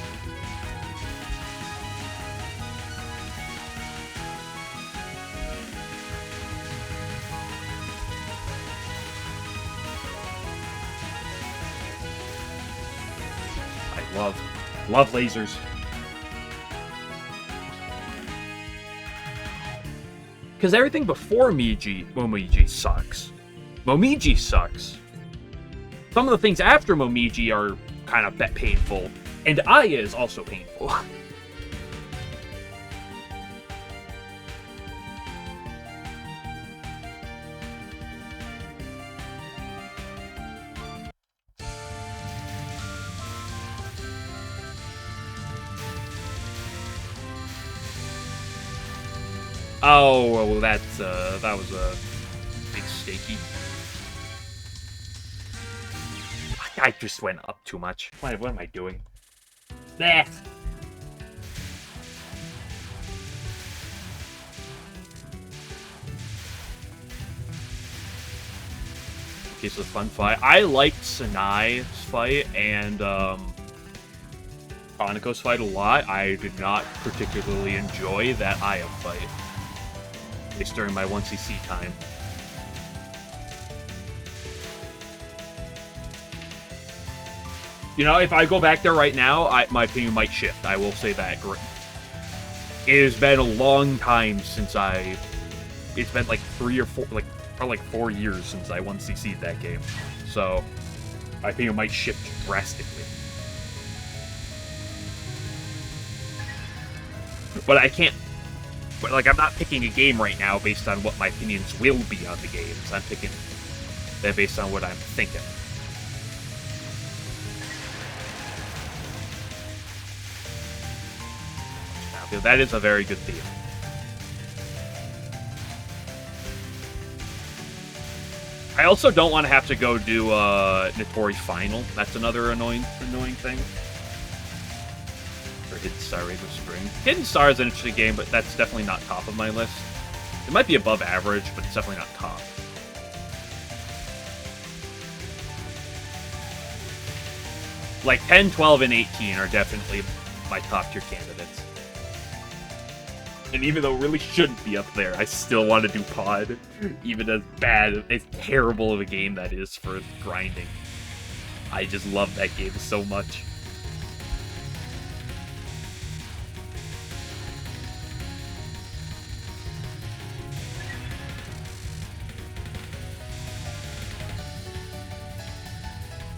Love lasers. Because everything before Momiji sucks. Momiji sucks. Some of the things after Momiji are kind of painful. And Aya is also painful. Oh, well, that was a big stakey. I just went up too much. What am I doing? Nah. Okay, so fun fight. I liked Sanai's fight and Kaneko's fight a lot. I did not particularly enjoy that Aya fight. At least during my 1cc time. You know, if I go back there right now, my opinion might shift. I will say that. It has been a long time since it's been like 3 or 4, probably 4 years since I 1cc'd that game. So, my opinion might shift drastically. But I can't... But, like, I'm not picking a game right now based on what my opinions will be on the games. I'm picking them based on what I'm thinking. Now, that is a very good theme. I also don't want to have to go do Notori Final. That's another annoying thing. Or Hidden Star Rainbow Spring. Hidden Star is an interesting game, but that's definitely not top of my list. It might be above average, but it's definitely not top. Like 10, 12, and 18 are definitely my top tier candidates. And even though it really shouldn't be up there, I still want to do Pod. Even as bad, as terrible of a game that is for grinding. I just love that game so much.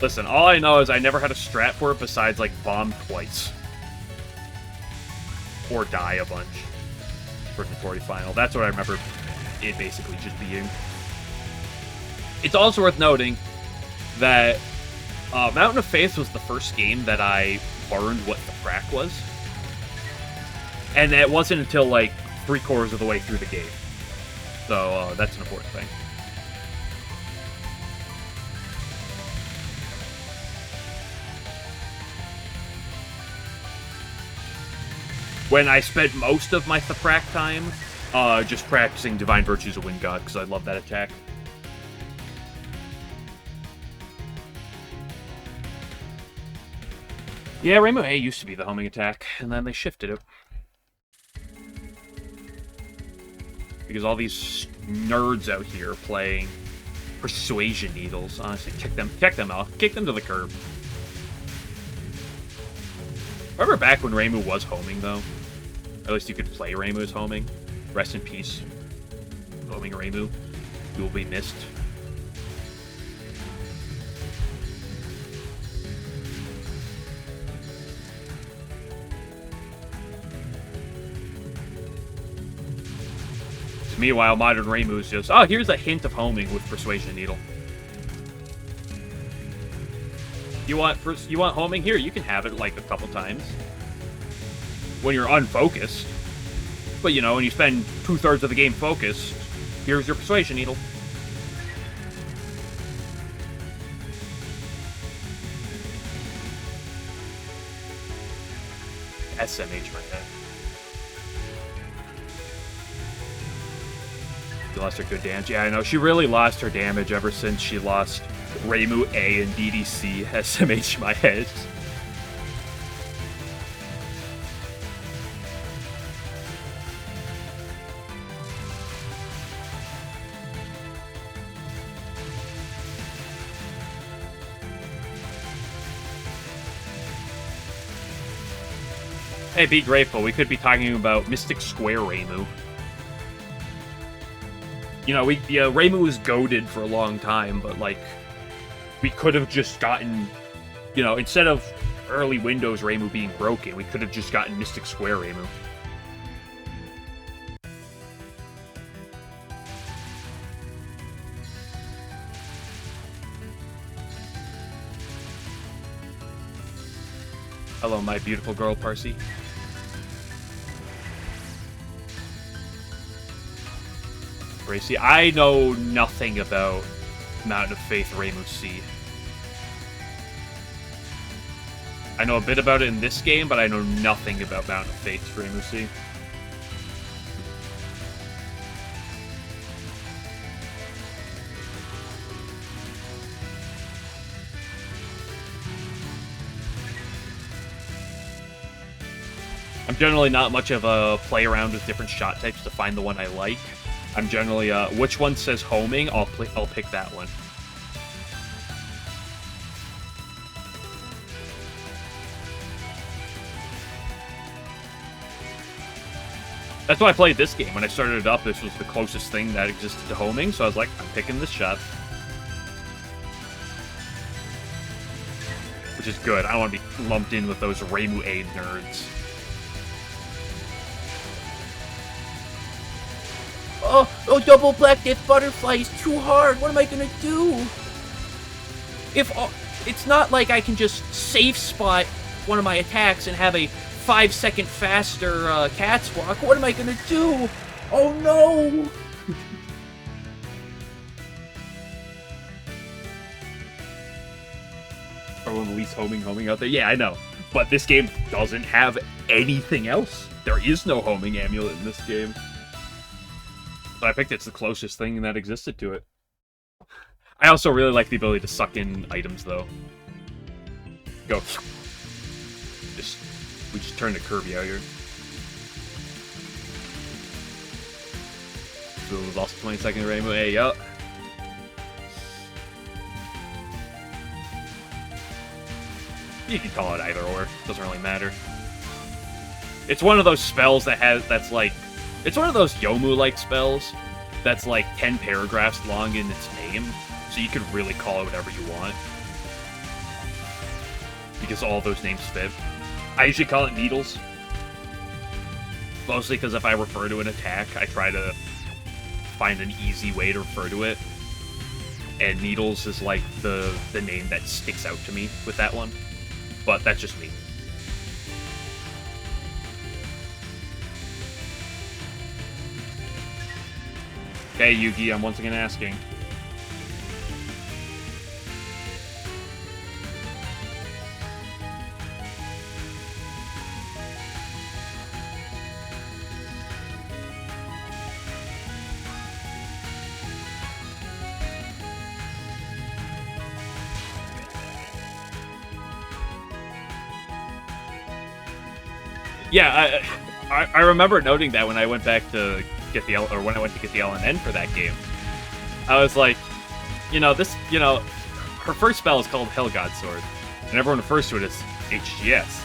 Listen, all I know is I never had a strat for it besides, like, bomb twice. Or die a bunch. For the 40 final. That's what I remember it basically just being. It's also worth noting that Mountain of Faith was the first game that I learned what the frack was. And it wasn't until, like, 3/4 of the way through the game. So, that's an important thing. When I spent most of my Thaprak time just practicing Divine Virtues of Wind God, because I love that attack. Yeah, Rainbow A used to be the homing attack, and then they shifted it. Because all these nerds out here playing Persuasion Needles, honestly, kick them off. Kick them to the curb. Remember back when Reimu was homing, though? Or at least you could play Reimu as homing. Rest in peace, homing Reimu. You will be missed. Meanwhile, modern Reimu is just, oh, here's a hint of homing with Persuasion Needle. You want homing? Here, you can have it like a couple times. When you're unfocused. But, you know, when you spend 2/3 of the game focused, here's your Persuasion Needle. SMH my head. She lost her good damage. Yeah, I know. She really lost her damage ever since she lost Reimu A and DDC. SMH my head. Hey, be grateful. We could be talking about Mystic Square Reimu. You know, Reimu was goated for a long time, but, like, we could have just gotten, you know, instead of early Windows Reimu being broken, we could have just gotten Mystic Square Reimu. Hello, my beautiful girl, Parsi. Racy. I know nothing about Mountain of Faith Reimu C. I know a bit about it in this game, but I know nothing about Mountain of Faith's Reimu C. I'm generally not much of a play around with different shot types to find the one I like. I'm generally, which one says homing, I'll pick that one. That's why I played this game. When I started it up, this was the closest thing that existed to homing, so I was like, I'm picking this shot. Which is good. I don't want to be lumped in with those Reimu A nerds. Oh, double black death butterfly is too hard. What am I gonna do? It's not like I can just safe spot one of my attacks and have a 5-second faster cat's walk. What am I gonna do? Oh no! Everyone the least homing out there. Yeah, I know. But this game doesn't have anything else. There is no homing amulet in this game. So I picked it's the closest thing that existed to it. I also really like the ability to suck in items, though. Go. We just turned to Kirby out here. So it was also 22nd Rainbow. Hey, yup. You can call it either or. Doesn't really matter. It's one of those spells that's like... It's one of those Yomu-like spells that's like 10 paragraphs long in its name. So you could really call it whatever you want. Because all those names fit. I usually call it Needles. Mostly because if I refer to an attack, I try to find an easy way to refer to it. And Needles is like the name that sticks out to me with that one. But that's just me. Okay, Yugi, I'm once again asking. Yeah, I remember noting that when I went back to get the when I went to get the LNN for that game. I was like, her first spell is called Hell God Sword, and everyone refers to it as HGS.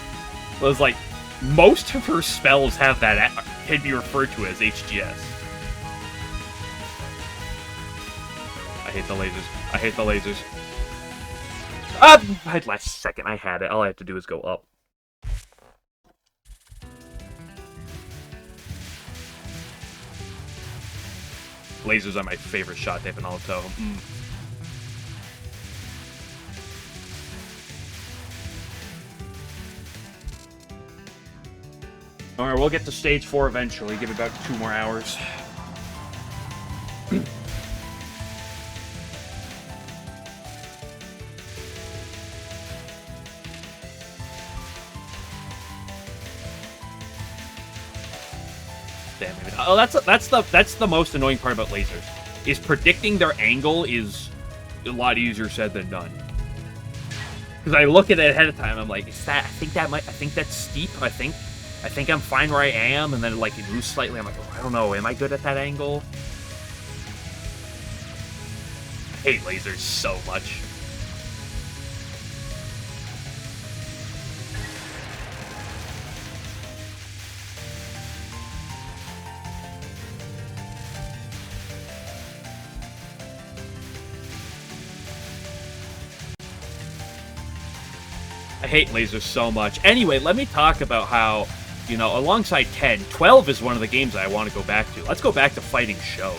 It was like most of her spells have that can be referred to as HGS. I hate the lasers. I hate the lasers. Last second I had it. All I have to do is go up. Lasers are my favorite shot type in all of Touhou. Alright, we'll get to stage 4 eventually. Give it about 2 more hours. Damn it. Oh, that's the most annoying part about lasers. Is predicting their angle is a lot easier said than done. Because I look at it ahead of time, I'm like, I think that's steep. I think I'm fine where I am, and then like it moves slightly. I'm like, oh, I don't know. Am I good at that angle? I hate lasers so much. I hate lasers so much. Anyway, let me talk about how, alongside 10, 12 is one of the games I want to go back to. Let's go back to fighting Show.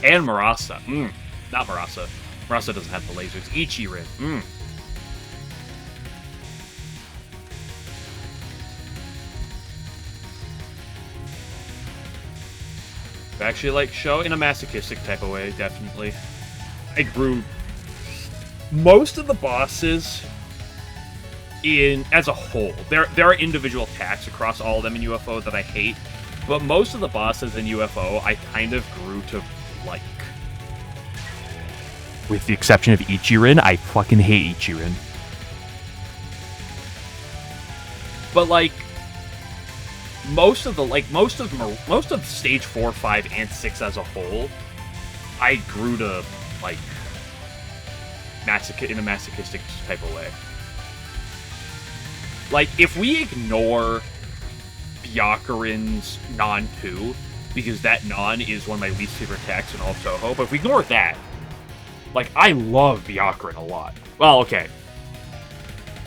And Marasa. Not Marasa. Marasa doesn't have the lasers. Ichirin. I actually like Show in a masochistic type of way, definitely. I grew most of the bosses as a whole. There are individual attacks across all of them in UFO that I hate, but most of the bosses in UFO I kind of grew to like. With the exception of Ichirin, I fucking hate Ichirin. But like most of stage 4, 5, and 6 as a whole, I grew to like in a masochistic type of way. Like if we ignore Byakurin's Non 2, because that Non is one of my least favorite attacks in all of Touhou, but if we ignore that, like I love Byakurin a lot. Well, okay.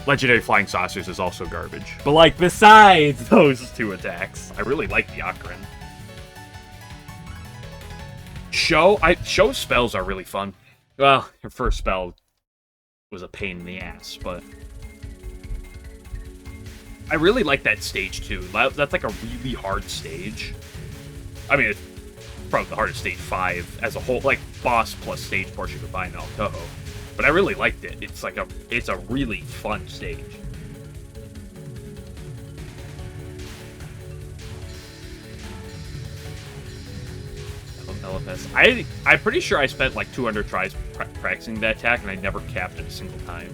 Legendary Flying Saucers is also garbage. But, like, besides those 2 attacks, I really like Byakurin. Show's spells are really fun. Well, her first spell was a pain in the ass, but I really like that stage, too. That's, like, a really hard stage. I mean, it's probably the hardest stage 5 as a whole, like, boss plus stage portion combined in all Touhou. But I really liked it. It's a really fun stage. Telepath. I'm pretty sure I spent like 200 tries practicing that attack, and I never capped it a single time.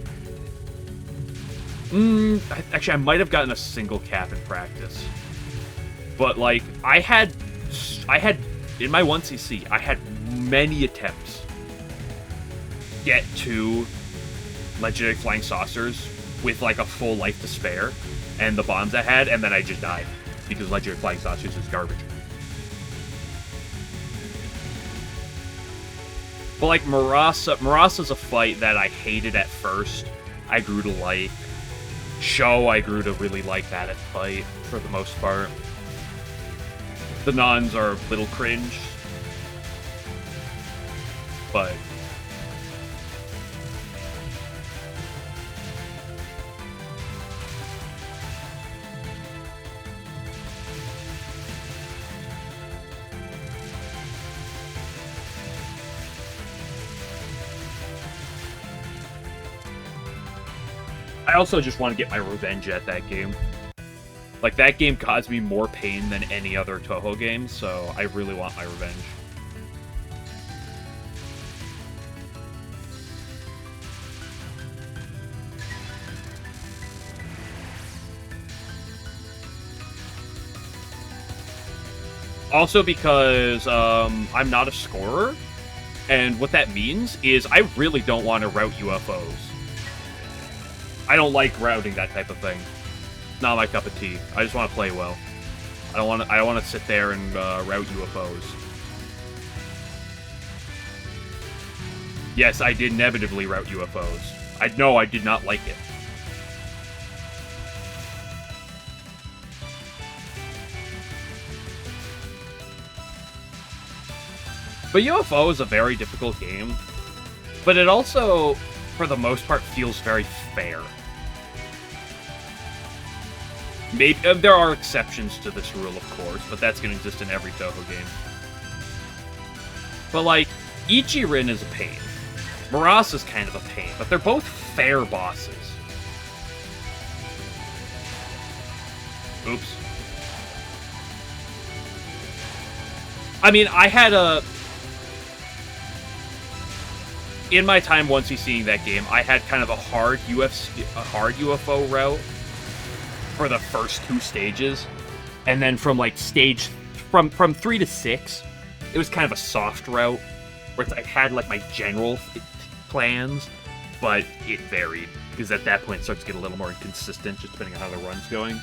Actually, I might have gotten a single cap in practice. But, like, I had, in my 1cc, I had many attempts to get to Legendary Flying Saucers with, like, a full life to spare, and the bombs I had, and then I just died, because Legendary Flying Saucers is garbage. But, like, Murasa's a fight that I hated at first, I grew to like. Show, I grew to really like that at fight, for the most part. The nuns are a little cringe, but... I also just want to get my revenge at that game. Like, that game caused me more pain than any other Touhou game, so I really want my revenge. Also because I'm not a scorer, and what that means is I really don't want to route UFOs. I don't like routing that type of thing. Not my cup of tea. I just want to play well. I don't want to sit there and route UFOs. Yes, I did inevitably route UFOs. I did not like it. But UFO is a very difficult game. But it also, for the most part, feels very fair. Maybe there are exceptions to this rule, of course, but that's going to exist in every Touhou game. But, like, Ichirin is a pain. Murasa's kind of a pain, but they're both fair bosses. Oops. I mean, I had a... In my time once seeing that game, I had kind of a hard UFO route for the first 2 stages, and then from like from 3 to 6, it was kind of a soft route where I had like my general plans, but it varied because at that point it starts to get a little more inconsistent just depending on how the run's going.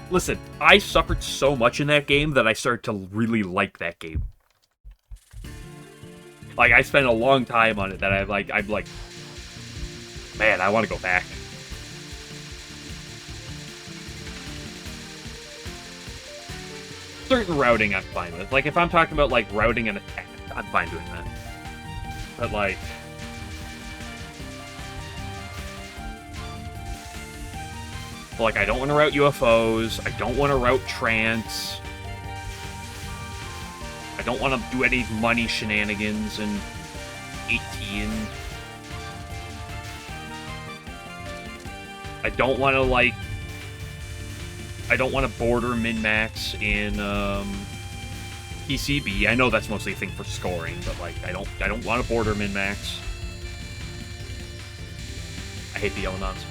Listen, I suffered so much in that game that I started to really like that game. Like, I spent a long time on it that I'm like, man, I want to go back. Certain routing I'm fine with. Like, if I'm talking about, like, routing an attack, I'm fine doing that. But, like... Like, I don't want to route UFOs, I don't want to route trance... I don't want to do any money shenanigans in 18. I don't want to, like... I don't want to border min-max in, PCB. I know that's mostly a thing for scoring, but, like, I don't want to border min-max. I hate the LNNs.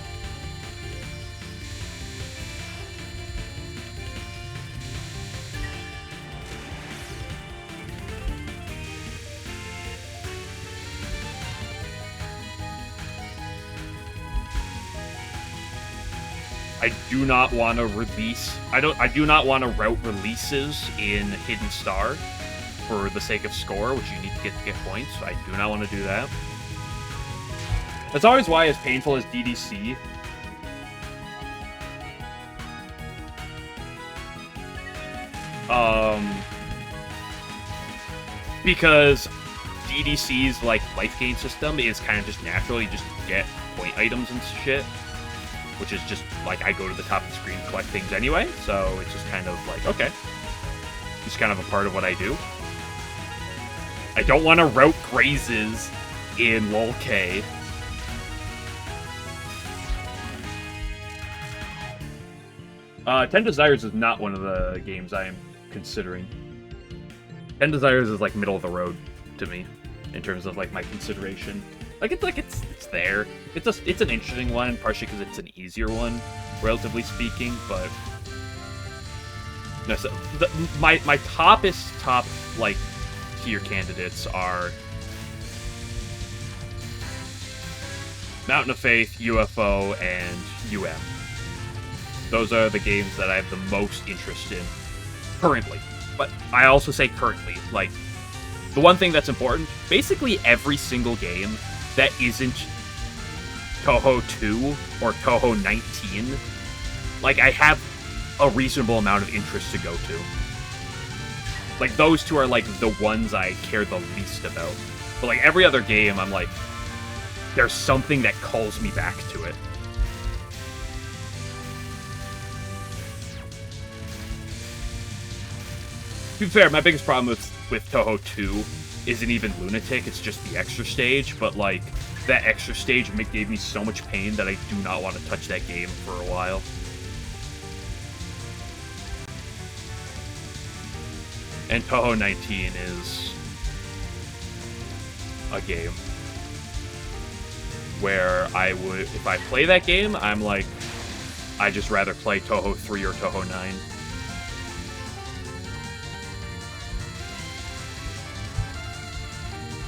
I do not want to release... I do not want to route releases in Hidden Star for the sake of score, which you need to get points. I do not want to do that. That's always why, as painful as DDC... Because DDC's, like, life gain system is kind of just naturally just get point items and shit. Which is just, like, I go to the top of the screen and collect things anyway, so it's just kind of like, okay. It's kind of a part of what I do. I don't want to route grazes in LOL-K. Ten Desires is not one of the games I am considering. Ten Desires is like middle of the road to me in terms of like my consideration. It's there. It's an interesting one, partially because it's an easier one, relatively speaking. But no, so my top like tier candidates are Mountain of Faith, UFO, and UM. Those are the games that I have the most interest in currently. But I also say currently, like, the one thing that's important, basically every single game that isn't Touhou 2 or Touhou 19, like, I have a reasonable amount of interest to go to. Like, those two are, like, the ones I care the least about. But, like, every other game, I'm like, there's something that calls me back to it. To be fair, my biggest problem with Touhou 2 isn't even Lunatic, it's just the extra stage, but, like, that extra stage gave me so much pain that I do not want to touch that game for a while. And Touhou 19 is a game where I would, if I play that game, I'm like, I'd just rather play Touhou 3 or Touhou 9.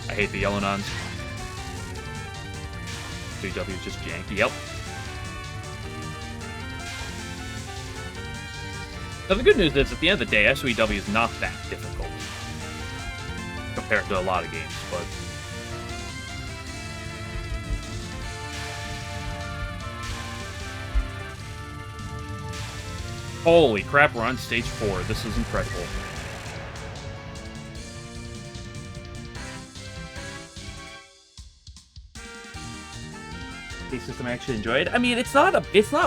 I hate the LNNs. SOEW is just janky. Yep. Now the good news is, at the end of the day, SOEW is not that difficult compared to a lot of games, but holy crap, we're on stage 4. This is incredible. System I actually enjoyed. I mean, it's not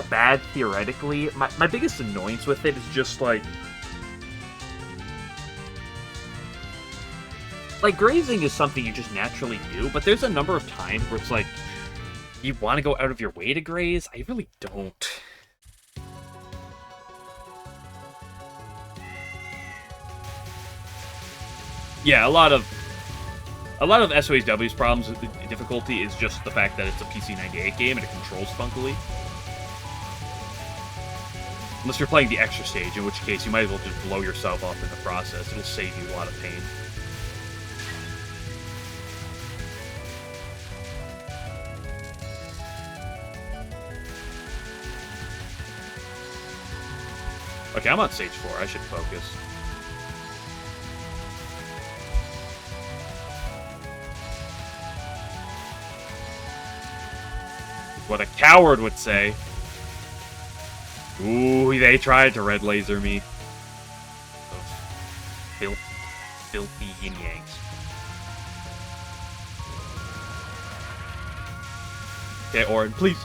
bad theoretically. My biggest annoyance with it is just like grazing is something you just naturally do, but there's a number of times where it's like you want to go out of your way to graze. I really don't. Yeah, a lot of SOEW's problems with the difficulty is just the fact that it's a PC-98 game and it controls funkily. Unless you're playing the extra stage, in which case you might as well just blow yourself up in the process. It'll save you a lot of pain. Okay, I'm on stage 4. I should focus. What a coward would say. Ooh, they tried to red laser me. Those filthy yin-yangs. Okay, Orin, please.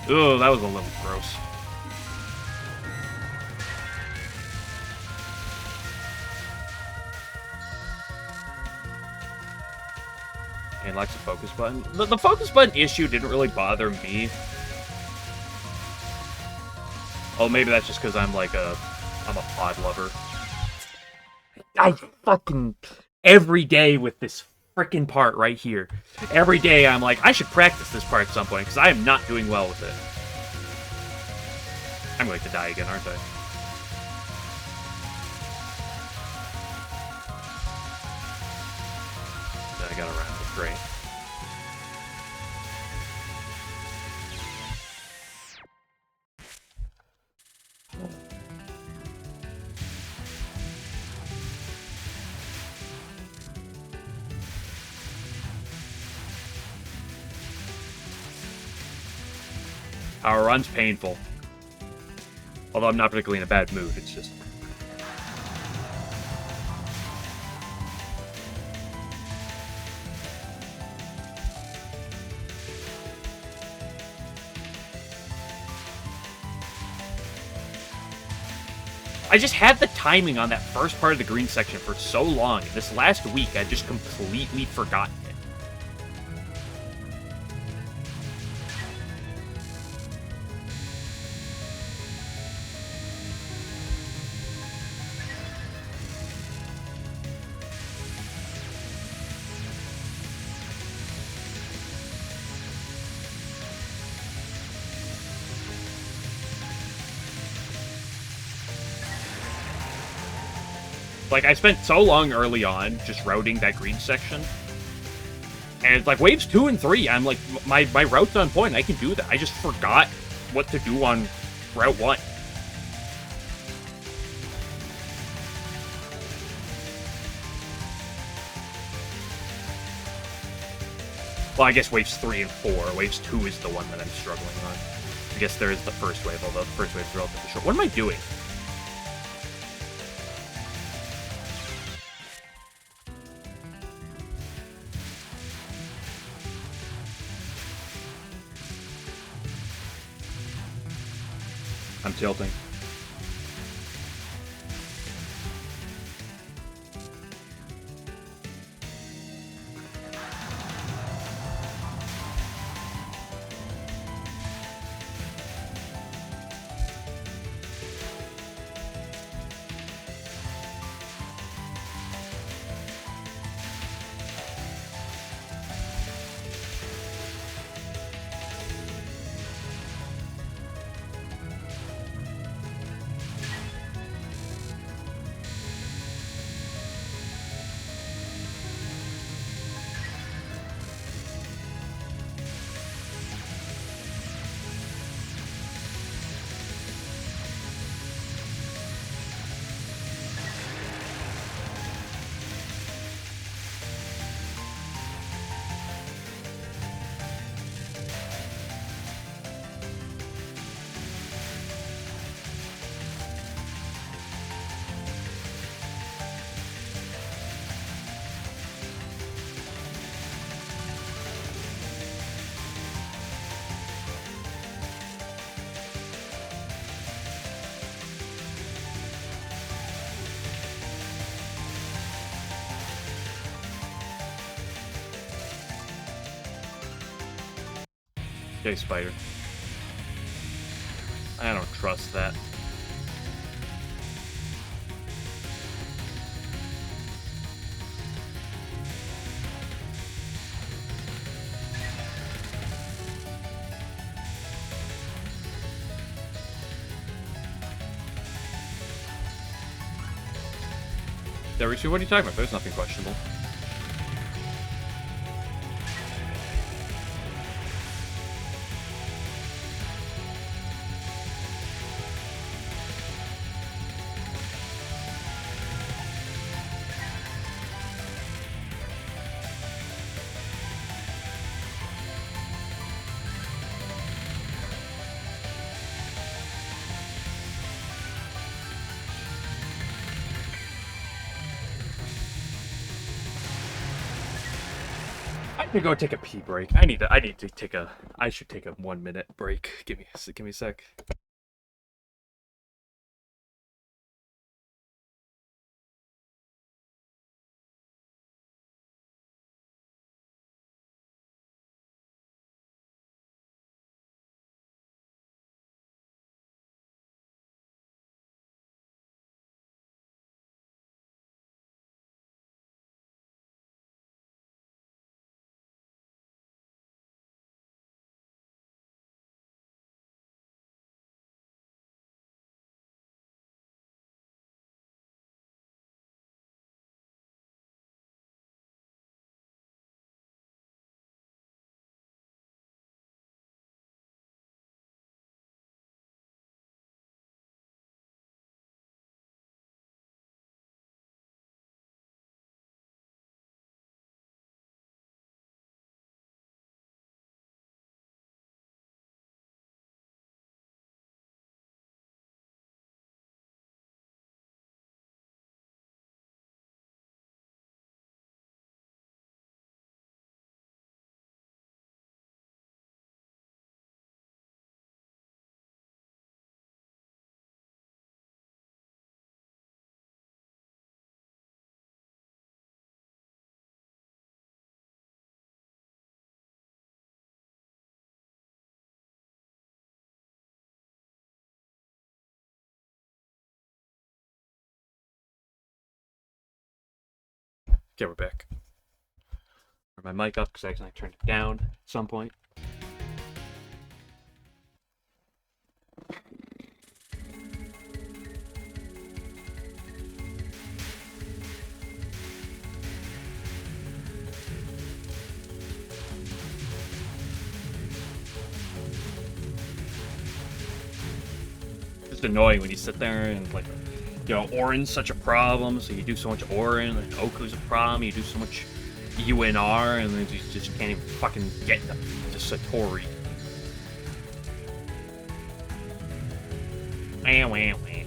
Ugh, that was a little gross. And likes the focus button. The focus button issue didn't really bother me. Oh, maybe that's just because I'm a pod lover. I fucking every day with this frickin' part right here. Every day I'm like, I should practice this part at some point, because I am not doing well with it. I'm going to die again, aren't I? Then I got around it. Great. Our run's painful. Although I'm not particularly in a bad mood, it's just... I just had the timing on that first part of the green section for so long, and this last week I just completely forgotten it. Like, I spent so long early on just routing that green section. And, like, waves 2 and 3, I'm like, my route's on point. I can do that. I just forgot what to do on Route 1. Well, I guess waves 3 and 4. Waves 2 is the one that I'm struggling on. I guess there is the first wave, although the first wave is relatively short. What am I doing? I'm tilting. Okay, Spider. I don't trust that. Derichu, what are you talking about? There's nothing questionable. I need to go take a pee break. I should take a 1 minute break. Give me a sec. Okay, we're back. Turn my mic up because I accidentally turned it down at some point. Just annoying when you sit there and like, Orin's such a problem, so you do so much Orin, and Oku's a problem, you do so much UNR, and then you just can't even fucking get the Satori. Wah, wah, wah.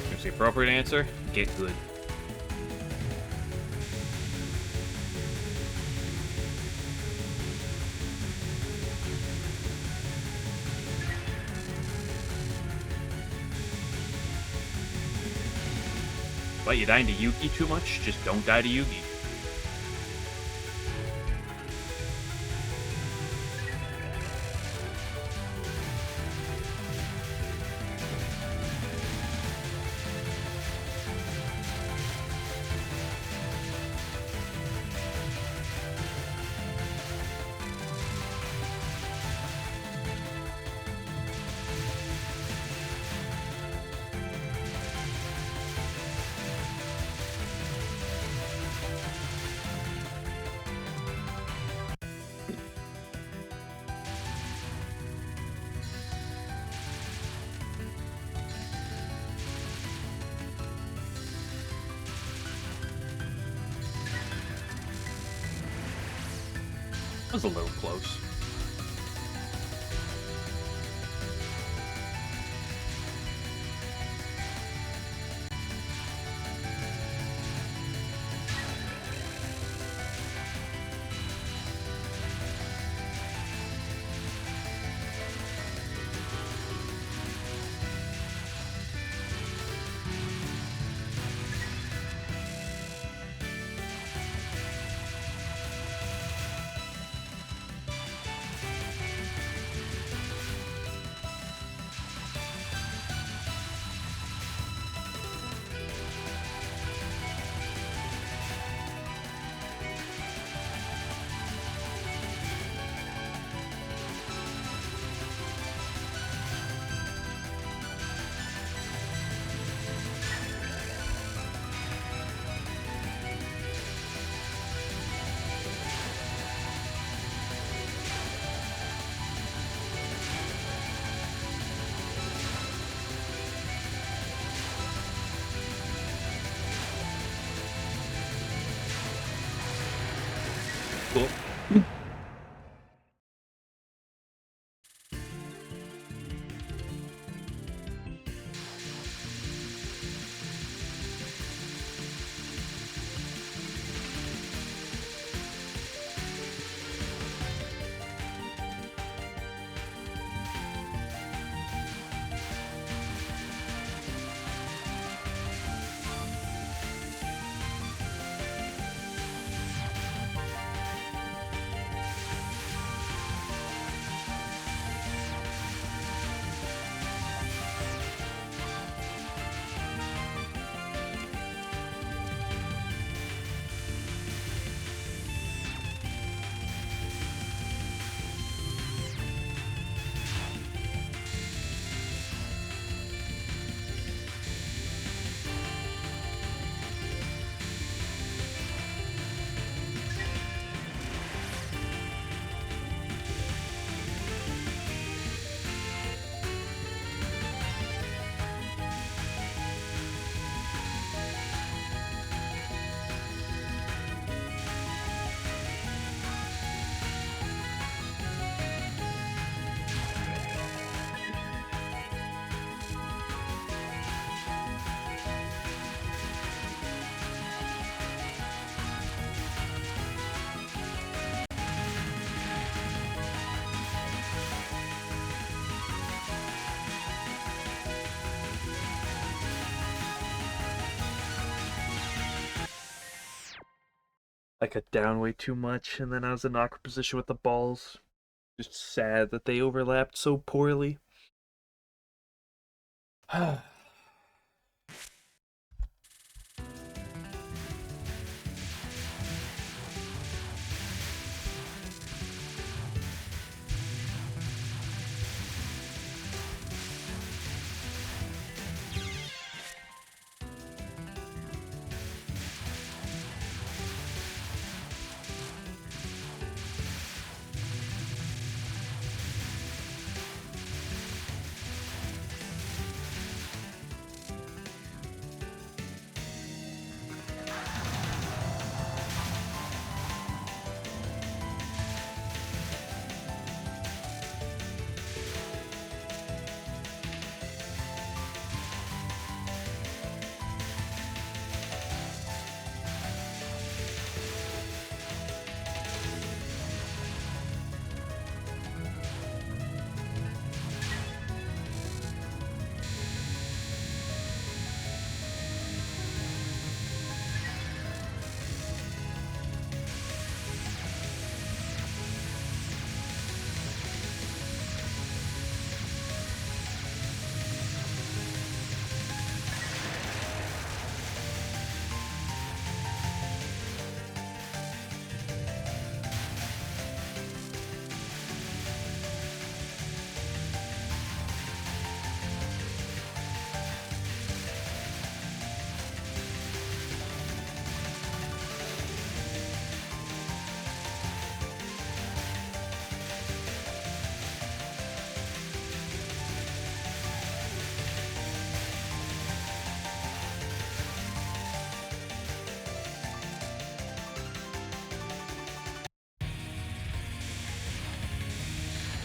Here's the appropriate answer: get good. But you dying to Yugi too much? Just don't die to Yugi. That was a little close. Cool. I cut down way too much, and then I was in an awkward position with the balls. Just sad that they overlapped so poorly.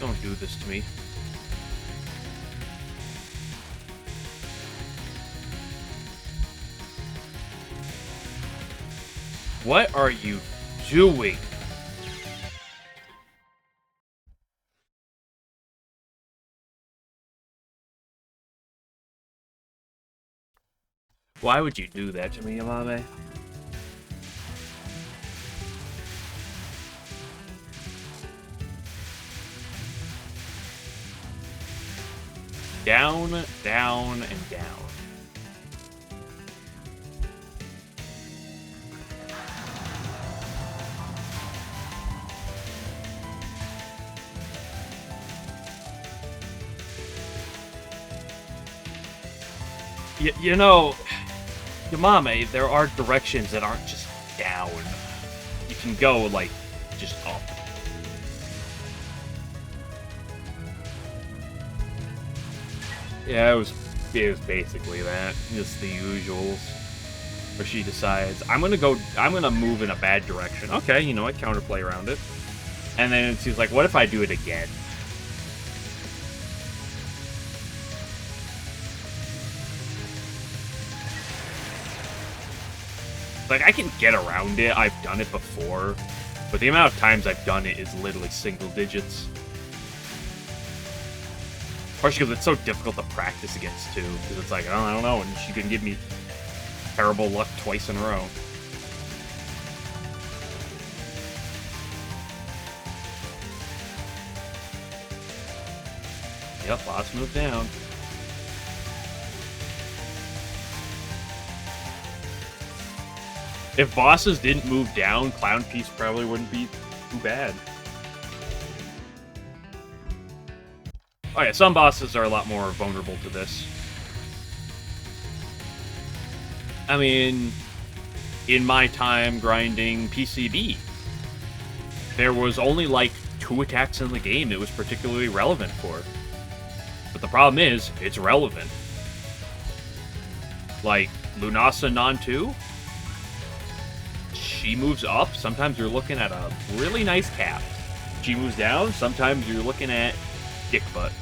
Don't do this to me. What are you doing? Why would you do that to me, Yamame? Down, down, and down. You know, Yamame, there are directions that aren't just down. You can go, like, just up. Yeah, it was basically that. Just the usuals. Where she decides, I'm gonna move in a bad direction. Okay, you know, I counterplay around it. And then she's like, what if I do it again? Like, I can get around it, I've done it before, but the amount of times I've done it is literally single digits. Partially because it's so difficult to practice against, too, because it's like, oh, I don't know, and she can give me terrible luck twice in a row. Yep, boss move down. If bosses didn't move down, Clown Piece probably wouldn't be too bad. Oh yeah, some bosses are a lot more vulnerable to this. I mean, in my time grinding PCB, there was only like 2 attacks in the game it was particularly relevant for. But the problem is, it's relevant. Like, Lunasa Non-2? She moves up, sometimes you're looking at a really nice cap. She moves down, sometimes you're looking at dick butt.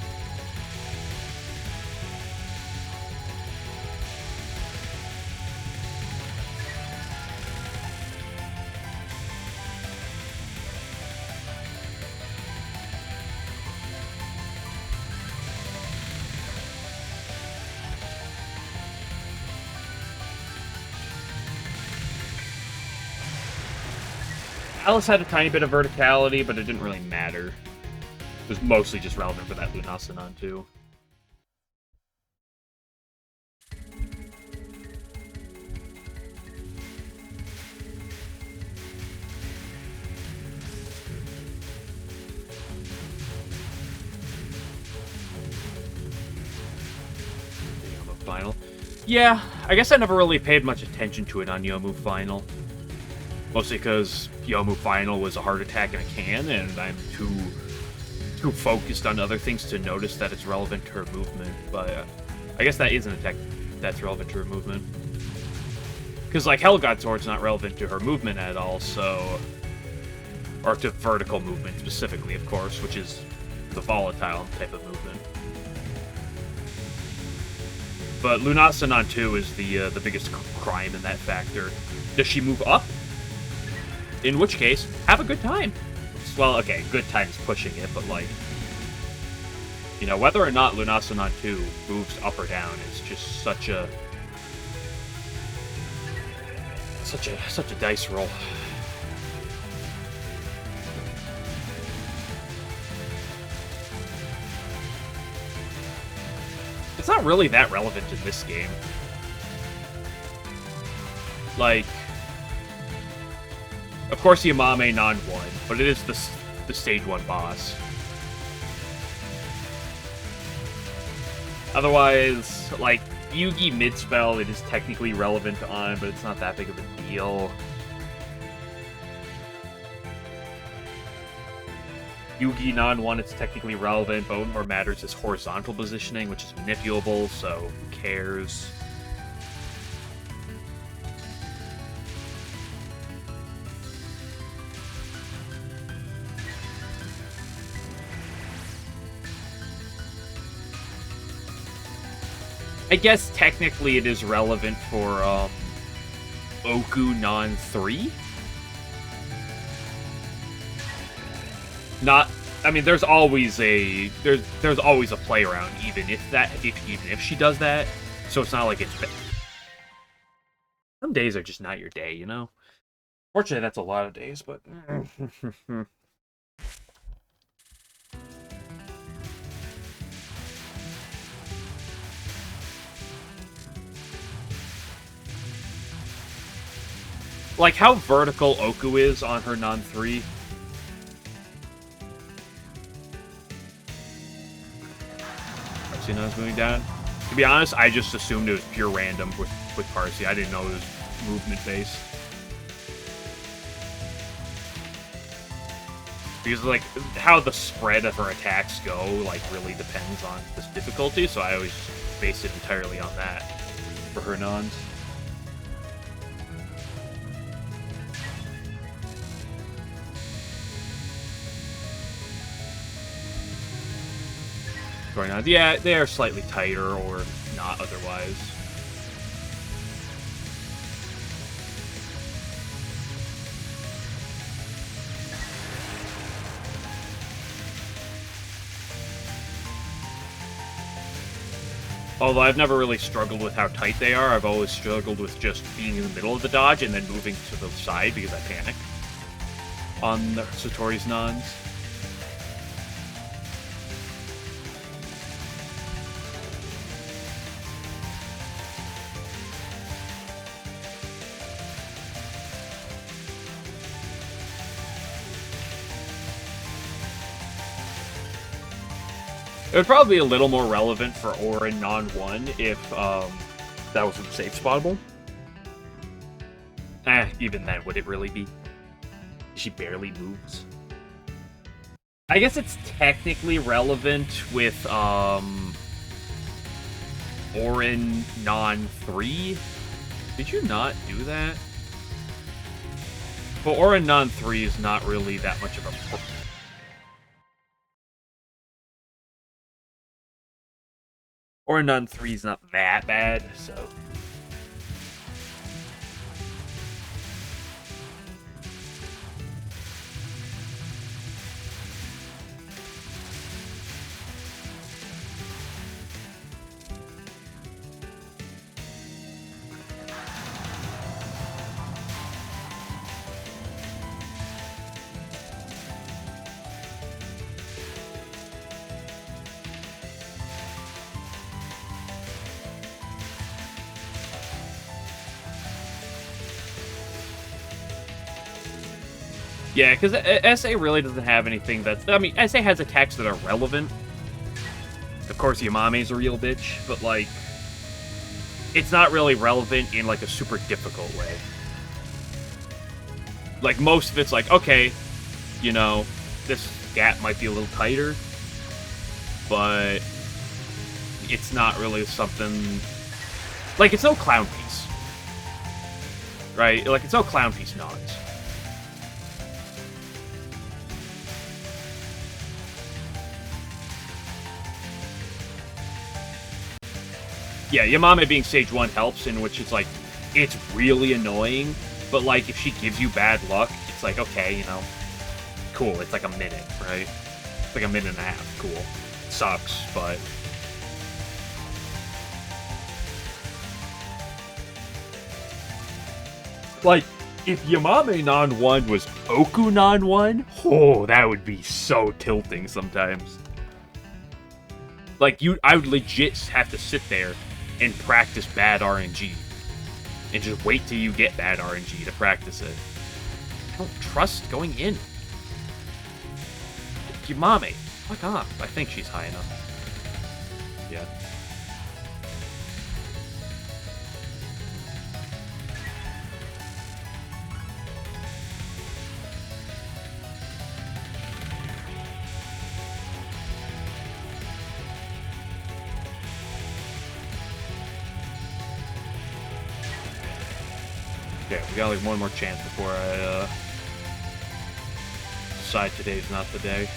Alice had a tiny bit of verticality, but it didn't really matter. It was mostly just relevant for that Lunasa Non-2. Final. Yeah, I guess I never really paid much attention to it on Yomu Final. Mostly because Yomu Final was a heart attack in a can, and I'm too focused on other things to notice that it's relevant to her movement. But I guess that is an attack that's relevant to her movement. Because, like, Hellgod Sword's not relevant to her movement at all, so... Or to vertical movement, specifically, of course, which is the volatile type of movement. But Lunasanon 2 is the biggest crime in that factor. Does she move up? In which case, have a good time. Well, okay, good time is pushing it, but, like... You know, whether or not Lunasanon 2 moves up or down is just such a dice roll. It's not really that relevant in this game. Like, of course Yamame non won, but it is the stage 1 boss. Otherwise, like, Yugi mid-spell, it is technically relevant on, but it's not that big of a deal. Yugi non-1, it's technically relevant, but what more matters is horizontal positioning, which is manipulable, so who cares? I guess technically it is relevant for Oku non 3. Not, I mean, there's always a play around, even if she does that. So it's not like it's some days are just not your day, you know. Fortunately, that's a lot of days, but. Like how vertical Oku is on her non-3. Parsena's moving down. To be honest, I just assumed it was pure random with Parsi. I didn't know it was movement-based. Because, like, how the spread of her attacks go, like, really depends on this difficulty, so I always base it entirely on that for her nons. Going on. Yeah, they are slightly tighter or not otherwise. Although I've never really struggled with how tight they are, I've always struggled with just being in the middle of the dodge and then moving to the side because I panic on the Satori's nons. It would probably be a little more relevant for Orin non-1 if that was safe spawnable. Even then, would it really be? She barely moves. I guess it's technically relevant with Orin non-3. Did you not do that? But Orin non-3 is not really that much of a... Or Nun 3 is not that bad, so... Yeah, because SA really doesn't have anything that's... I mean, SA has attacks that are relevant. Of course, Yamame's a real bitch, but, like... it's not really relevant in, like, a super difficult way. Like, most of it's like, okay, you know, this gap might be a little tighter, but it's not really something... Like, it's no clown piece. Right? Like, it's no clown piece knots. Yeah, Yamame being stage 1 helps, in which it's like, it's really annoying, but like, if she gives you bad luck, it's like, okay, you know, cool, it's like a minute, right? It's like a minute and a half, cool. It sucks, but... Like, if Yamame non 1 was Poku non 1, oh, that would be so tilting sometimes. Like, I would legit have to sit there and practice bad RNG. And just wait till you get bad RNG to practice it. I don't trust going in. Yamame, fuck off. I think she's high enough. Yeah. Okay, we got like one more chance before I decide today's not the day.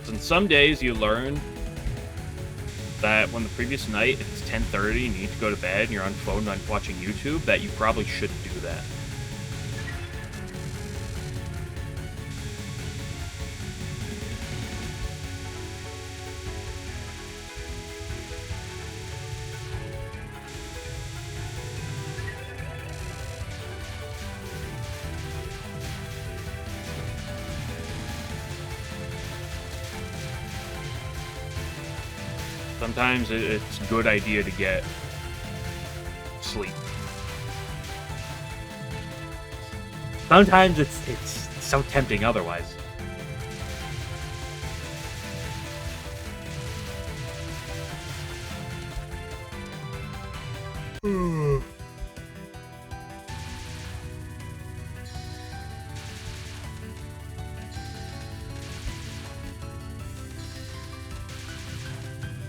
And some days you learn that when the previous night, if it's 10:30 and you need to go to bed and you're on phone and watching YouTube, that you probably shouldn't do that. Sometimes it's a good idea to get sleep. Sometimes it's so tempting otherwise.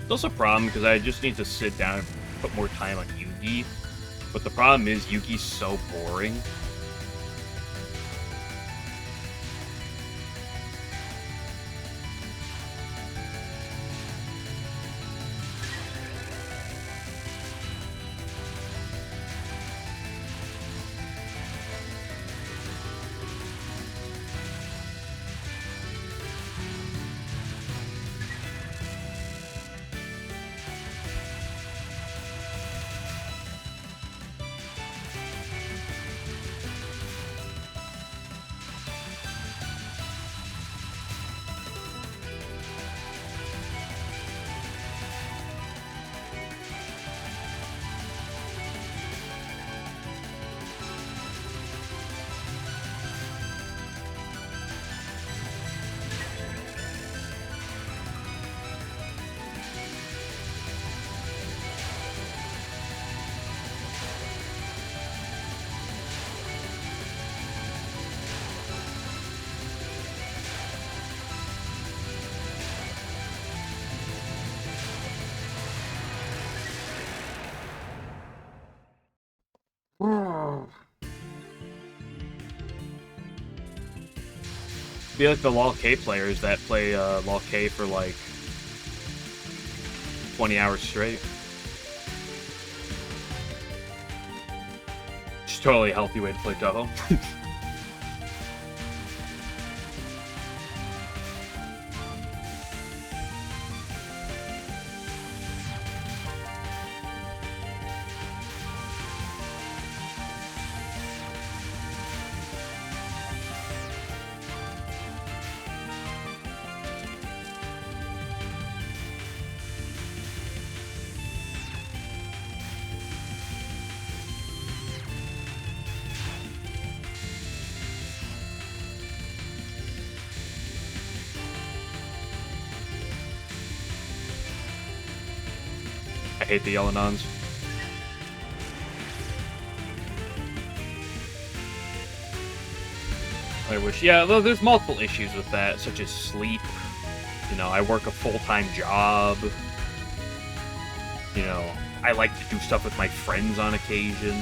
It's also a problem because I just need to sit down and put more time on Yugi. But the problem is Yugi's so boring. Be like the LoL K players that play LoL K for like 20 hours straight. It's totally a healthy way to play Touhou. I hate the LNNs. I wish, yeah, though there's multiple issues with that, such as sleep. You know, I work a full-time job. You know, I like to do stuff with my friends on occasion.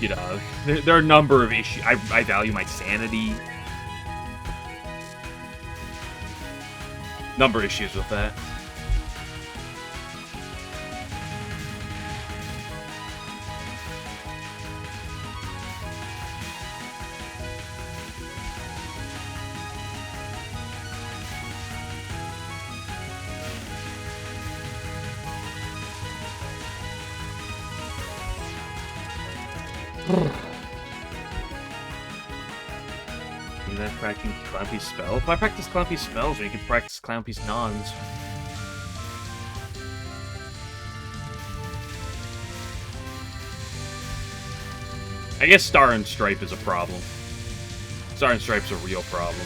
You know, there are a number of issues. I value my sanity. Number of issues with that. You're not practicing Clampi's spell? If I practice Clampi's spells, or you can practice Clampi's nons. I guess Star and Stripe is a problem. Star and Stripe's a real problem.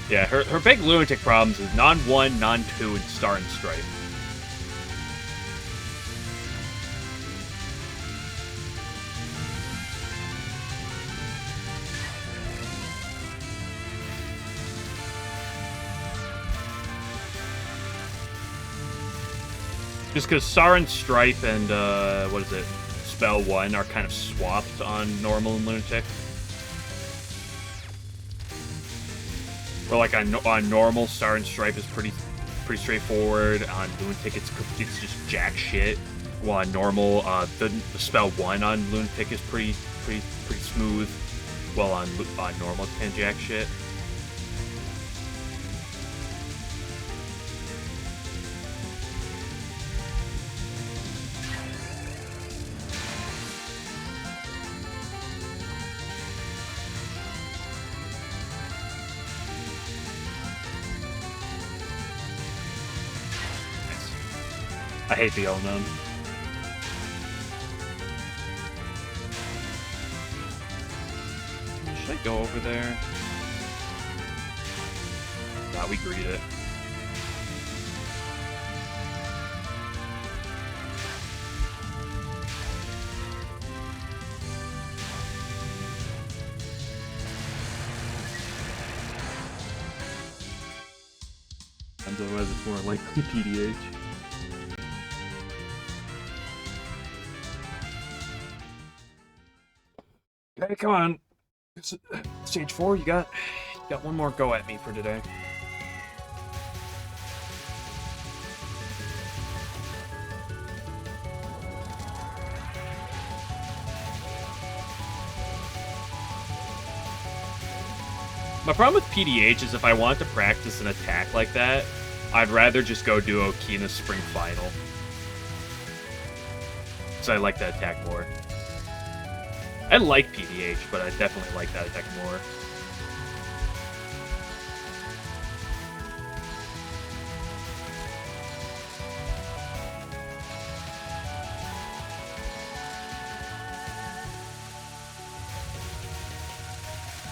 Yeah, her big lunatic problems is non-1, non-2, and Star and Stripe. Just because Star and Stripe and, what is it, Spell 1 are kind of swapped on normal and lunatic. Or like on normal, Star and Stripe is pretty straightforward. On Lunatic, it's just jack shit. While on normal, the spell 1 on Lunatic is pretty smooth. While on normal, it's kind of jack shit. I hate the LNN. Should I go over there? Nah, we greet it. Otherwise it's more likely PDH. Okay, come on. Stage 4, you got one more go at me for today. My problem with PDH is if I want to practice an attack like that, I'd rather just go do Okina's Spring Final. So I like that attack more. I like PDH, but I definitely like that attack more.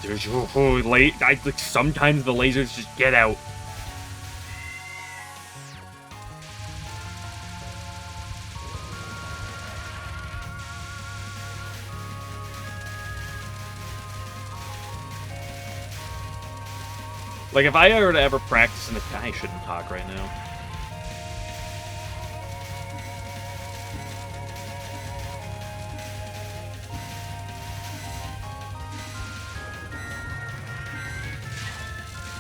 There's like sometimes the lasers just get out. Like, if I were to ever practice in the... I shouldn't talk right now.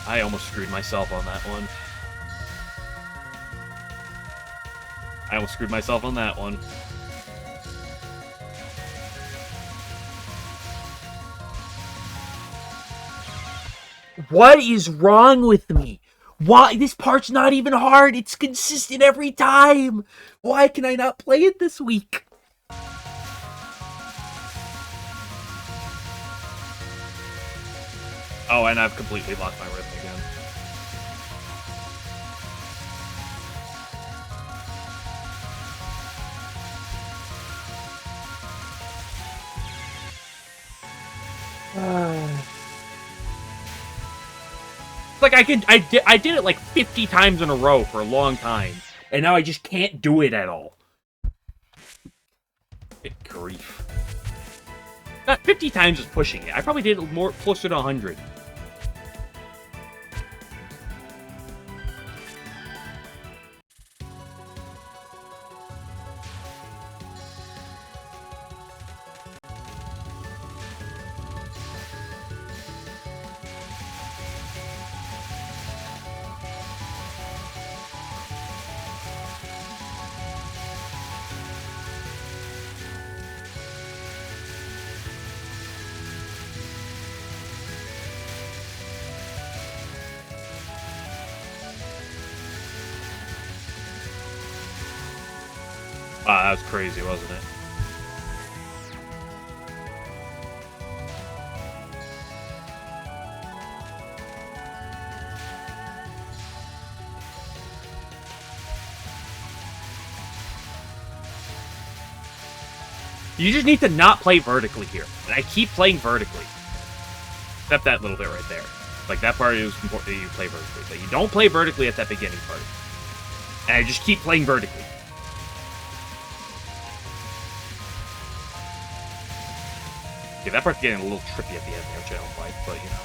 I almost screwed myself on that one. What is wrong with me? Why? This part's not even hard. It's consistent every time. Why can I not play it this week? Oh, and I've completely lost my rhythm again. Like, I did it like 50 times in a row for a long time, and now I just can't do it at all. Good grief. Not 50 times is pushing it. I probably did it more closer to 100. That was crazy, wasn't it? You just need to not play vertically here. And I keep playing vertically. Except that little bit right there. Like, that part is important that you play vertically. But you don't play vertically at that beginning part. And I just keep playing vertically. Okay, that part's getting a little trippy at the end there, which I don't like, but, you know.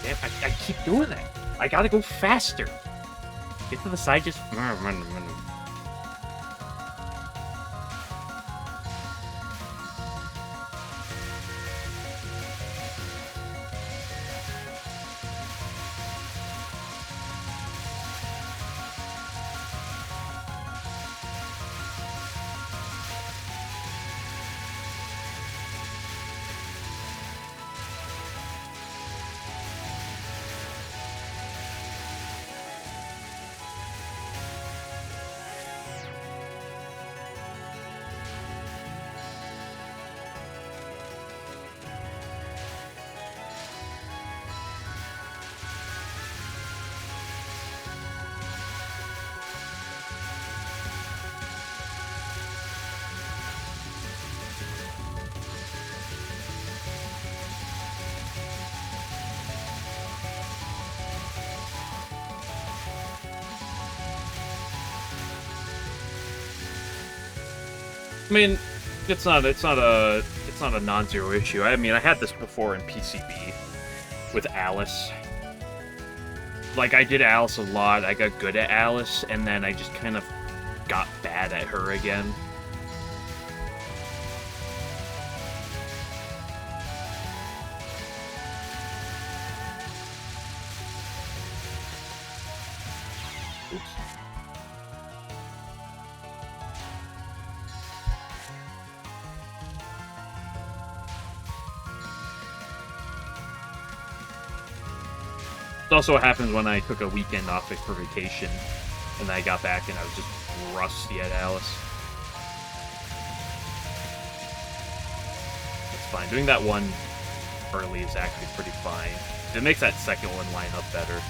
Damn, I keep doing that. I gotta go faster. Get to the side, just... I mean, it's not a non-zero issue. I mean, I had this before in PCB with Alice. Like, I did Alice a lot. I got good at Alice, and then I just kind of got bad at her again. It's also what happens when I took a weekend off for vacation, and then I got back and I was just rusty at Alice. That's fine. Doing that one early is actually pretty fine. It makes that second one line up better.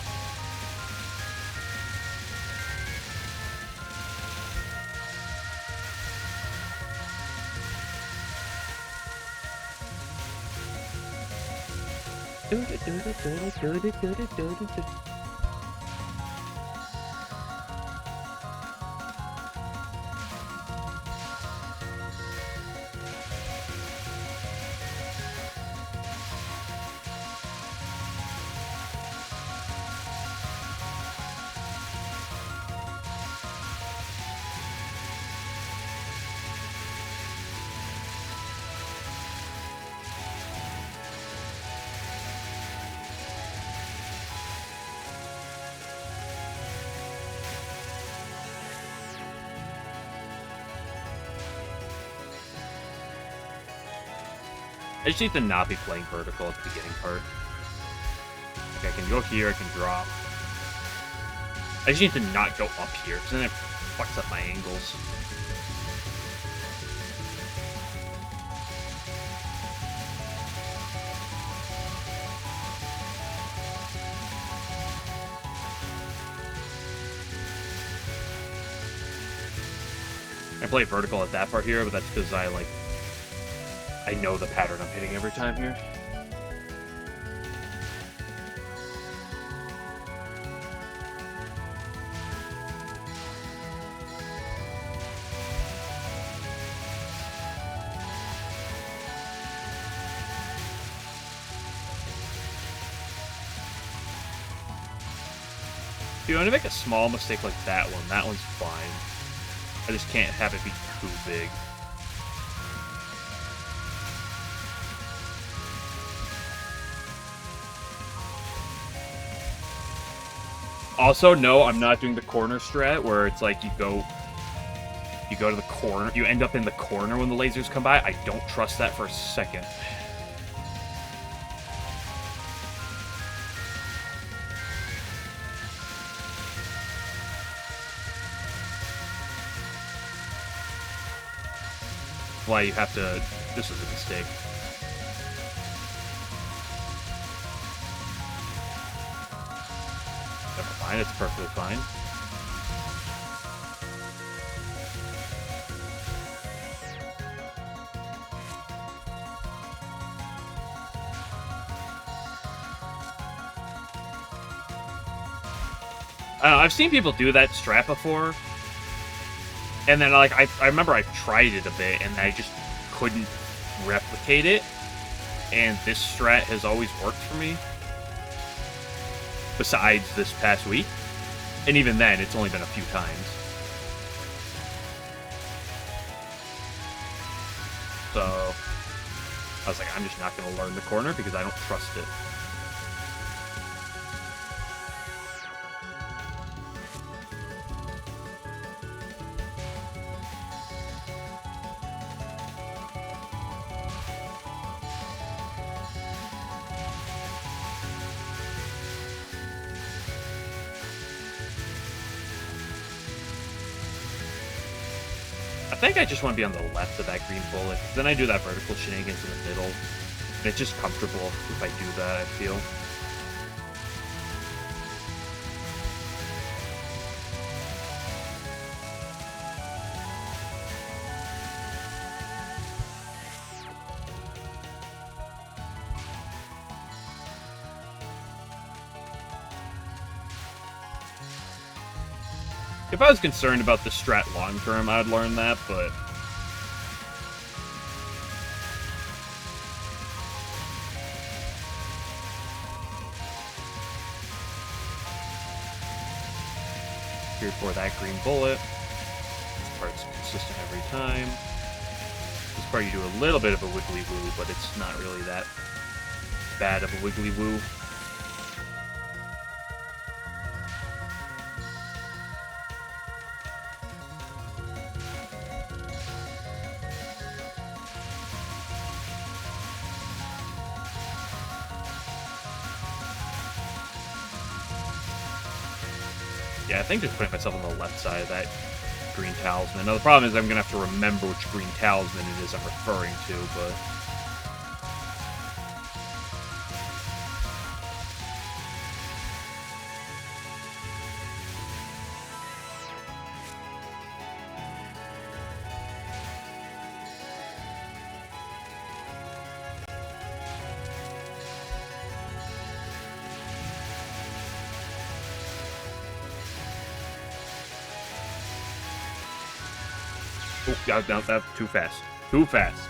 I just need to not be playing vertical at the beginning part. Okay, I can go here, I can drop. I just need to not go up here, because then it fucks up my angles. I play vertical at that part here, but that's because I know the pattern I'm hitting every time here. If you want to make a small mistake like that one's fine. I just can't have it be too big. Also, no, I'm not doing the corner strat where it's like you go to the corner, you end up in the corner when the lasers come by. I don't trust that for a second. Why you have to... This is a mistake. Never mind, it's perfectly fine. I've seen people do that strat before. And then, like, I remember I tried it a bit, and I just couldn't replicate it. And this strat has always worked for me. Besides this past week. And even then, it's only been a few times. So, I was like, I'm just not going to learn the corner because I don't trust it. I think I just want to be on the left of that green bullet. Then I do that vertical shenanigans in the middle. And it's just comfortable if I do that, I feel. If I was concerned about the strat long term, I'd learn that, but... Here for that green bullet. This part's consistent every time. This part you do a little bit of a wiggly woo, but it's not really that bad of a wiggly woo. Yeah, I think just putting myself on the left side of that green talisman. Now, the problem is I'm going to have to remember which green talisman it is I'm referring to, but... Oh, no, that's too fast. Too fast.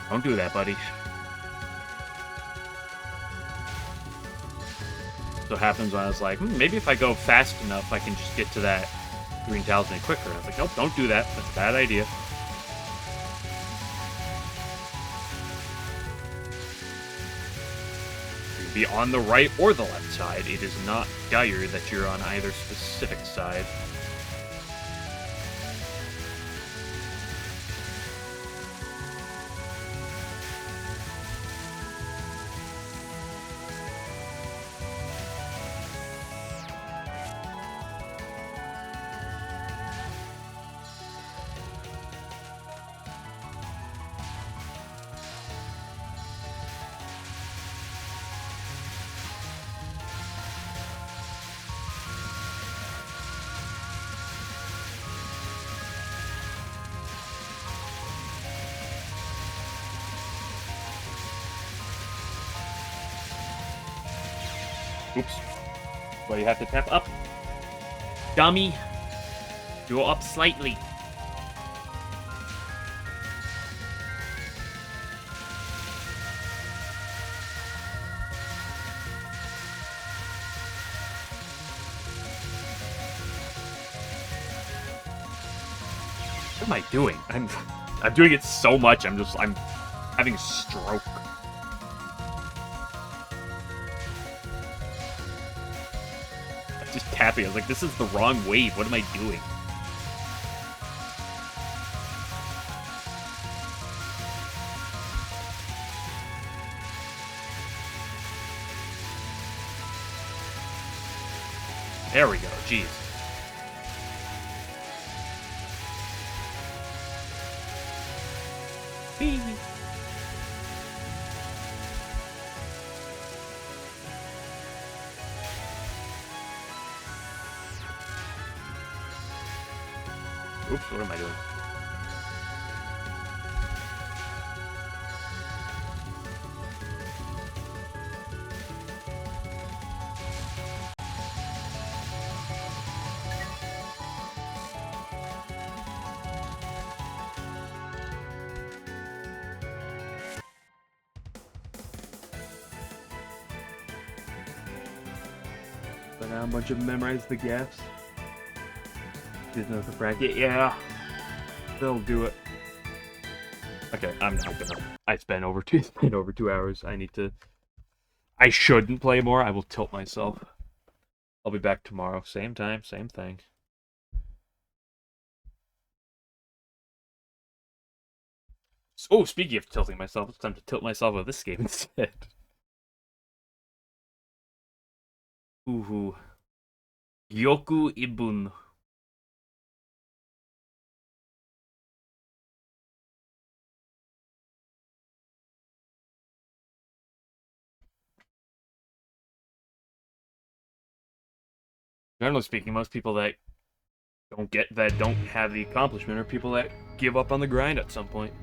Don't do that, buddy. So it happens when I was like, maybe if I go fast enough, I can just get to that green talisman quicker. And I was like, nope, don't do that. That's a bad idea. You can be on the right or the left side. It is not dire that you're on either specific side. Oops. Well, you have to tap up. Dummy. Go up slightly. What am I doing? I'm doing it so much. I'm having a stroke. I'm just tapping. I was like, this is the wrong wave. What am I doing? There we go. Jeez. Whee. Oops, what am I doing? But now a bunch of memorize the gaps. Didn't know the bracket. Yeah, they'll do it. Okay, I'm not gonna. I spent over 2 hours. I shouldn't play more. I will tilt myself. I'll be back tomorrow. Same time, same thing. Oh, speaking of tilting myself, it's time to tilt myself with this game instead. Touhou. Yoku Ibun. Generally speaking, most people that don't have the accomplishment are people that give up on the grind at some point.